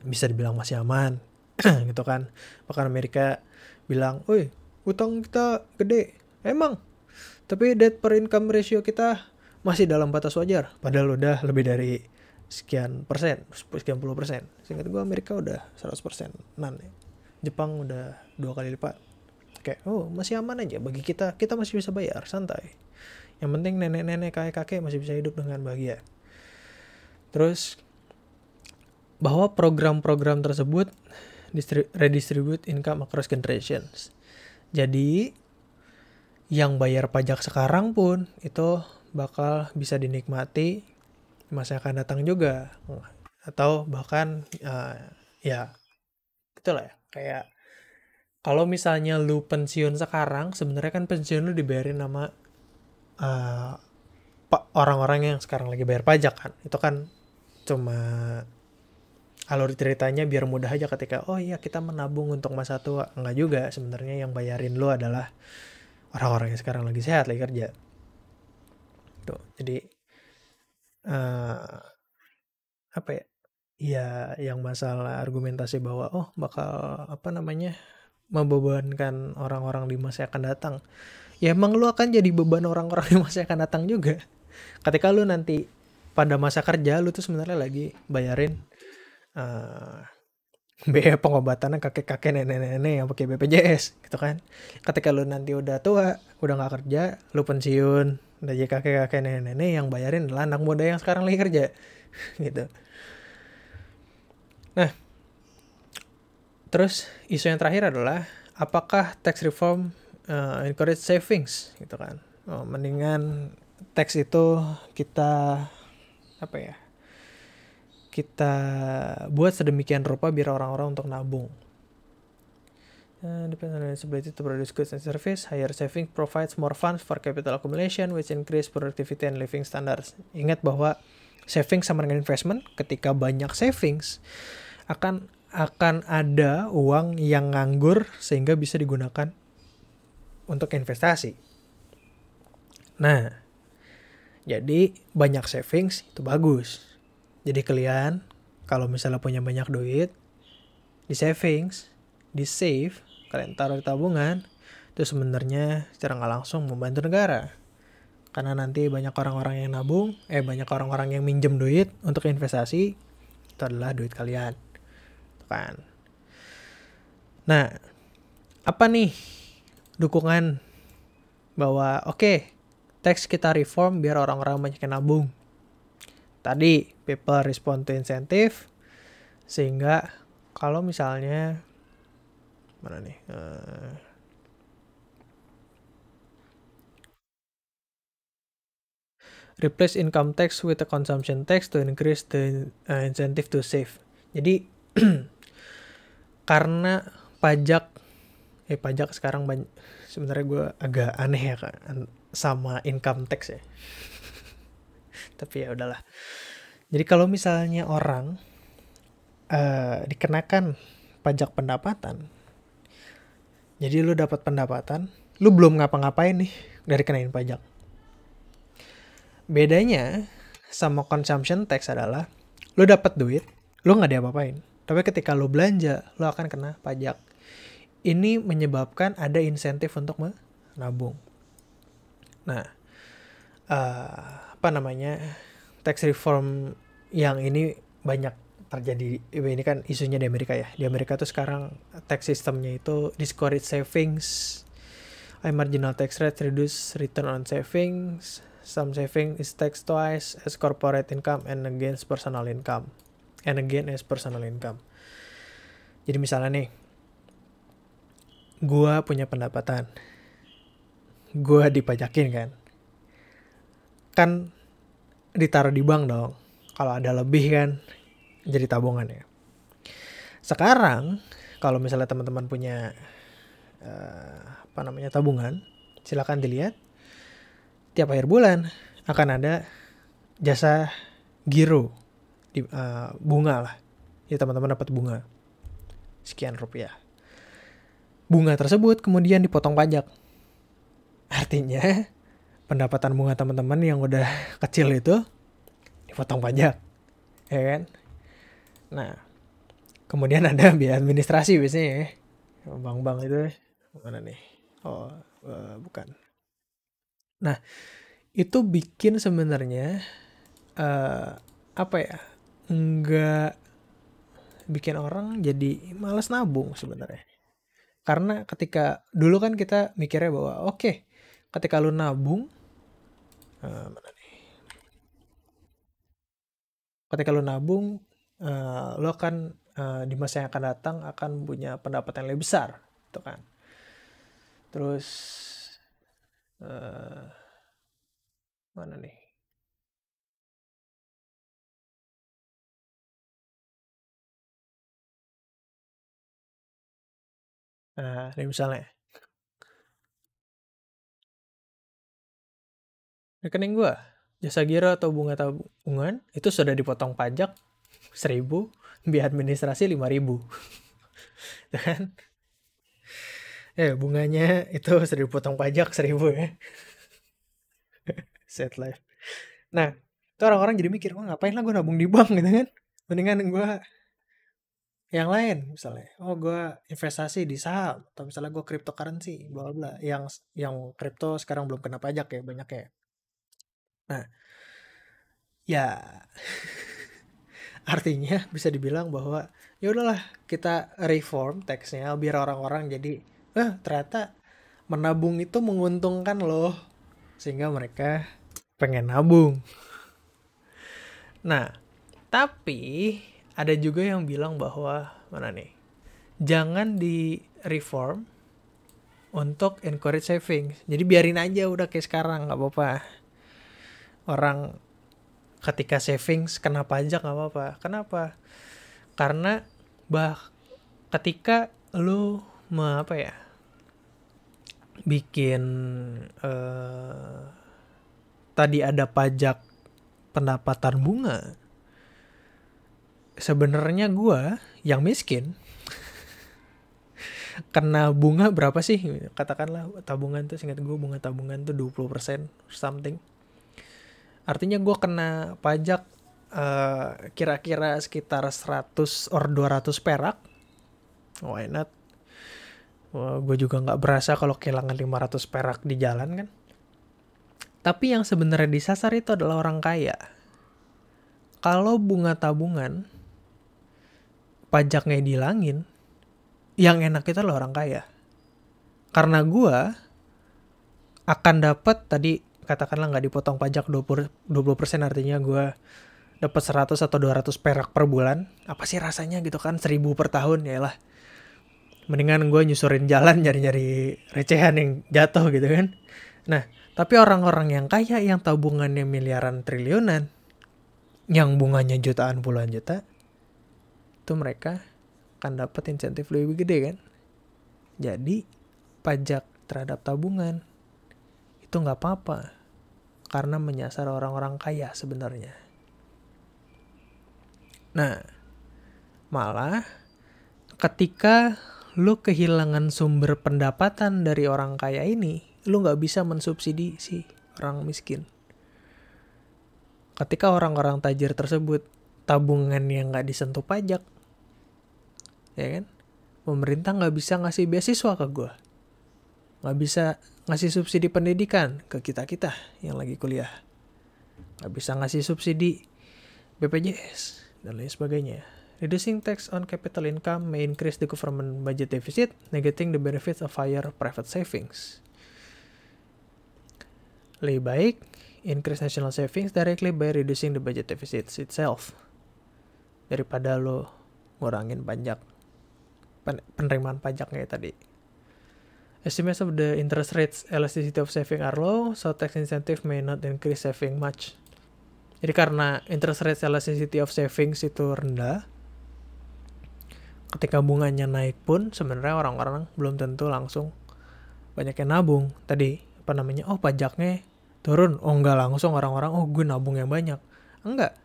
bisa dibilang masih aman. gitu kan. Bahkan Amerika bilang, "Woi, utang kita gede." Emang, tapi debt per income ratio kita masih dalam batas wajar. Padahal udah lebih dari sekian persen, sekian puluh persen. Seingat gue Amerika udah 100%. Jepang udah 2 kali lipat. Kayak, oh masih aman aja bagi kita. Kita masih bisa bayar, santai. Yang penting nenek-nenek, kakek-kakek masih bisa hidup dengan bahagia. Terus, bahwa program-program tersebut redistribute income across generations. Jadi, yang bayar pajak sekarang pun itu bakal bisa dinikmati masa akan datang juga. Atau bahkan, ya, itulah ya. Kayak, kalau misalnya lu pensiun sekarang, sebenarnya kan pensiun lu dibayarin sama orang-orang yang sekarang lagi bayar pajak kan. Itu kan cuma alur ceritanya biar mudah aja ketika, oh iya kita menabung untuk masa tua. Enggak juga, sebenarnya yang bayarin lu adalah orang-orang yang sekarang lagi sehat, lagi kerja. Tuh, jadi apa ya? Ya, yang masalah argumentasi bahwa bakal membebankan orang-orang di masa yang akan datang. Ya emang lu akan jadi beban orang-orang di masa yang akan datang juga. Ketika lu nanti pada masa kerja, lu tuh sebenarnya lagi bayarin biaya pengobatannya kakek-kakek, nenek-nenek yang pakai BPJS gitu kan. Ketika lu nanti udah tua, udah nggak kerja, lu pensiun, udah jadi kakek-kakek, nenek-nenek, yang bayarin adalah anak muda yang sekarang lagi kerja gitu. Nah, terus isu yang terakhir adalah apakah tax reform encourage savings gitu kan. Mendingan tax itu kita kita buat sedemikian rupa biar orang-orang untuk nabung. Depends on its ability to produce goods and service, higher saving provides more funds for capital accumulation, which increase productivity and living standards. Ingat bahwa saving sama dengan investment. Ketika banyak savings, akan ada uang yang nganggur sehingga bisa digunakan untuk investasi. Nah, jadi banyak savings itu bagus. Jadi kalian kalau misalnya punya banyak duit, di savings, di save, kalian taruh di tabungan, itu sebenarnya secara nggak langsung membantu negara. Karena nanti banyak orang-orang yang nabung, banyak orang-orang yang minjem duit untuk investasi, itu adalah duit kalian. Kan. Nah, apa nih dukungan bahwa tax kita reform biar orang-orang banyak yang nabung. Tadi people respond to incentive, sehingga kalau misalnya replace income tax with a consumption tax to increase the incentive to save. Jadi karena pajak sekarang sebenarnya gue agak aneh ya kan sama income tax ya. Tapi ya udahlah. Jadi kalau misalnya orang dikenakan pajak pendapatan, jadi lu dapat pendapatan, lu belum ngapa-ngapain nih dari kenain pajak. Bedanya sama consumption tax adalah lu dapat duit, lu nggak diapa-apain. Tapi ketika lu belanja, lu akan kena pajak. Ini menyebabkan ada insentif untuk menabung. Nah, tax reform yang ini banyak terjadi. Ini kan isunya di Amerika ya. Di Amerika tuh sekarang tax systemnya itu discourage savings, high marginal tax rate, reduce return on savings, some saving is taxed twice as corporate income and again as personal income. Jadi misalnya nih, gua punya pendapatan, gua dipajakin kan ditaruh di bank dong. Kalau ada lebih kan jadi tabungan ya. Sekarang kalau misalnya teman-teman punya tabungan, silakan dilihat tiap akhir bulan akan ada jasa giro di bunga lah. Ya teman-teman dapat bunga sekian rupiah. Bunga tersebut kemudian dipotong pajak. Artinya pendapatan bunga teman-teman yang udah kecil itu dipotong pajak. Ya kan? Nah, Kemudian ada biaya administrasi biasanya ya. Bank-bank itu mana nih? Oh, bukan. Nah, itu bikin sebenarnya apa ya? Enggak bikin orang jadi malas nabung sebenarnya. Karena ketika dulu kan kita mikirnya bahwa oke, ketika lu nabung, mana nih? Ketika lu nabung, lu akan di masa yang akan datang akan punya pendapatan yang lebih besar, gitu kan. Terus eh, mana nih? Nah, ini misalnya rekening gua jasa giro atau bunga tabungan itu sudah dipotong pajak 1.000, biaya administrasi 5.000, kan? Bunganya itu sudah dipotong pajak 1.000 ya, set life. Nah, itu orang-orang jadi mikir, wah ngapain lah gue nabung di bank gitu kan? Mendingan gue yang lain misalnya. Oh, gue investasi di saham atau misalnya gue cryptocurrency, bla bla. Yang kripto sekarang belum kena pajak ya, banyak ya. Nah, ya artinya bisa dibilang bahwa ya udahlah kita reform teksnya biar orang-orang jadi ternyata menabung itu menguntungkan loh, sehingga mereka pengen nabung. Nah, tapi ada juga yang bilang bahwa mana nih? Jangan di reform untuk encourage saving. Jadi biarin aja udah kayak sekarang, nggak apa-apa. Orang ketika savings kena pajak nggak apa-apa. Kenapa? Karena ketika lu apa ya, bikin tadi ada pajak pendapatan bunga, sebenarnya gua yang miskin kena bunga berapa sih? Katakanlah tabungan tuh, seingat gue bunga tabungan tuh 20% something. Artinya gue kena pajak kira-kira sekitar 100 or 200 perak. Why not? Gue juga gak berasa kalau kehilangan 500 perak di jalan kan. Tapi yang sebenarnya disasar itu adalah orang kaya. Kalau bunga tabungan pajaknya dihilangin, yang enak itu adalah orang kaya. Karena gue akan dapat tadi katakanlah nggak dipotong pajak 20%, artinya gue dapat 100 atau 200 perak per bulan. Apa sih rasanya gitu kan, 1.000 per tahun, ya lah. Mendingan gue nyusurin jalan nyari-nyari recehan yang jatuh gitu kan. Nah, tapi orang-orang yang kaya yang tabungannya miliaran triliunan, yang bunganya jutaan puluhan juta, itu mereka akan dapat insentif lebih gede kan. Jadi pajak terhadap tabungan itu nggak apa-apa karena menyasar orang-orang kaya sebenarnya. Nah, malah ketika lu kehilangan sumber pendapatan dari orang kaya ini, lu nggak bisa mensubsidi si orang miskin. Ketika orang-orang tajir tersebut tabungan yang nggak disentuh pajak, ya kan? Pemerintah nggak bisa ngasih beasiswa ke gue, nggak bisa ngasih subsidi pendidikan ke kita yang lagi kuliah, nggak bisa ngasih subsidi BPJS dan lain sebagainya. Reducing tax on capital income may increase the government budget deficit, negating the benefits of higher private savings. Lebih baik increase national savings directly by reducing the budget deficit itself, daripada lo ngurangin pajak, penerimaan pajaknya tadi. Estimates of the interest rates elasticity of saving are low, so tax incentive may not increase saving much. Jadi karena interest rate elasticity of savings itu rendah, ketika bunganya naik pun sebenarnya orang-orang belum tentu langsung banyak yang nabung. Tadi pajaknya turun, enggak langsung orang-orang gue nabung yang banyak. Enggak.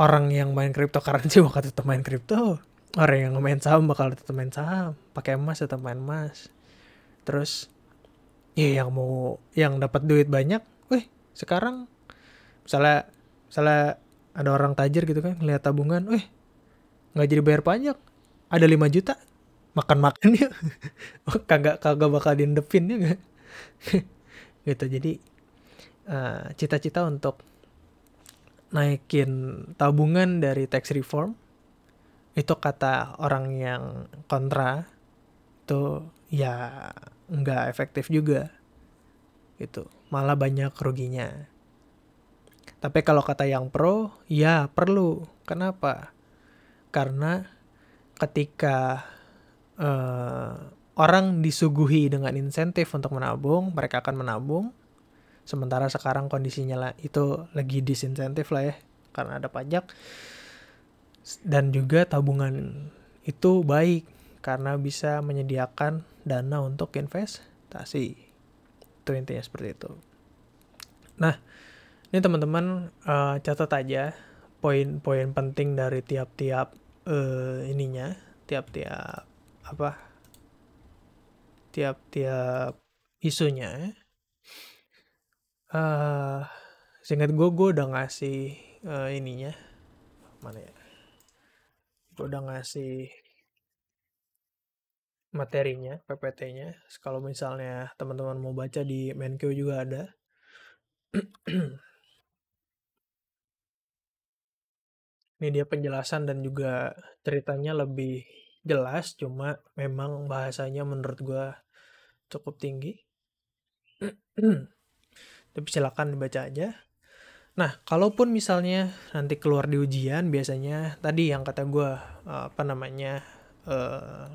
Orang yang main cryptocurrency bakal tetap main crypto, orang yang main saham bakal tetap main saham, pakai emas tetap main emas. Terus ya yang dapat duit banyak, sekarang misalnya ada orang tajir gitu kan, lihat tabungan, nggak jadi bayar pajak, ada 5 juta, makan-makan ya. kagak kagak bakal diendepin ya nggak. Gitu. Jadi cita-cita untuk naikin tabungan dari tax reform itu kata orang yang kontra itu ya nggak efektif juga gitu, malah banyak ruginya. Tapi kalau kata yang pro, ya perlu. Kenapa? Karena ketika eh, orang disuguhi dengan insentif untuk menabung, mereka akan menabung. Sementara sekarang kondisinya lah itu lagi disinsentif lah ya, karena ada pajak. Dan juga tabungan itu baik karena bisa menyediakan dana untuk investasi. Itu intinya seperti itu. Nah, ini teman-teman catat aja poin-poin penting dari tiap-tiap ininya, tiap-tiap apa? Tiap-tiap isunya. Eh seingat gue udah ngasih ininya mana ya? Gue udah ngasih materinya, PPT-nya. Kalau misalnya teman-teman mau baca di Menkeu juga ada. Ini dia penjelasan dan juga ceritanya lebih jelas, cuma memang bahasanya menurut gue cukup tinggi. Tapi silakan dibaca aja. Nah, kalaupun misalnya nanti keluar di ujian, biasanya tadi yang kata gue, apa namanya, eh,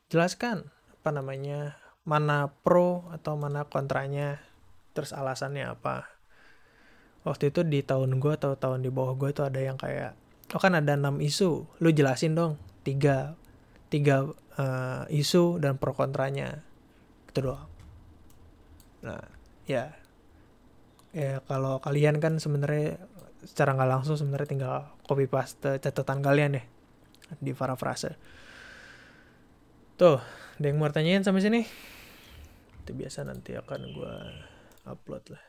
jelaskan, apa namanya, mana pro atau mana kontranya, terus alasannya apa. Waktu itu di tahun gue atau tahun di bawah gue tuh ada yang kayak, oh kan ada 6 isu, lu jelasin dong, tiga, tiga isu dan pro kontranya, itu doang. Nah, ya, ya kalau kalian kan sebenarnya secara nggak langsung sebenarnya tinggal copy paste catatan kalian ya di parafrase. Tuh, ada yang mau tanyain sampai sini? Itu biasa nanti akan gue upload lah.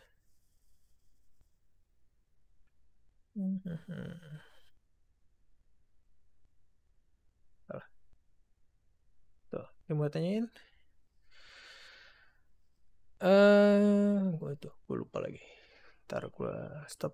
Tuh, yang mau tanyain? Gue lupa lagi. Ntar gue stop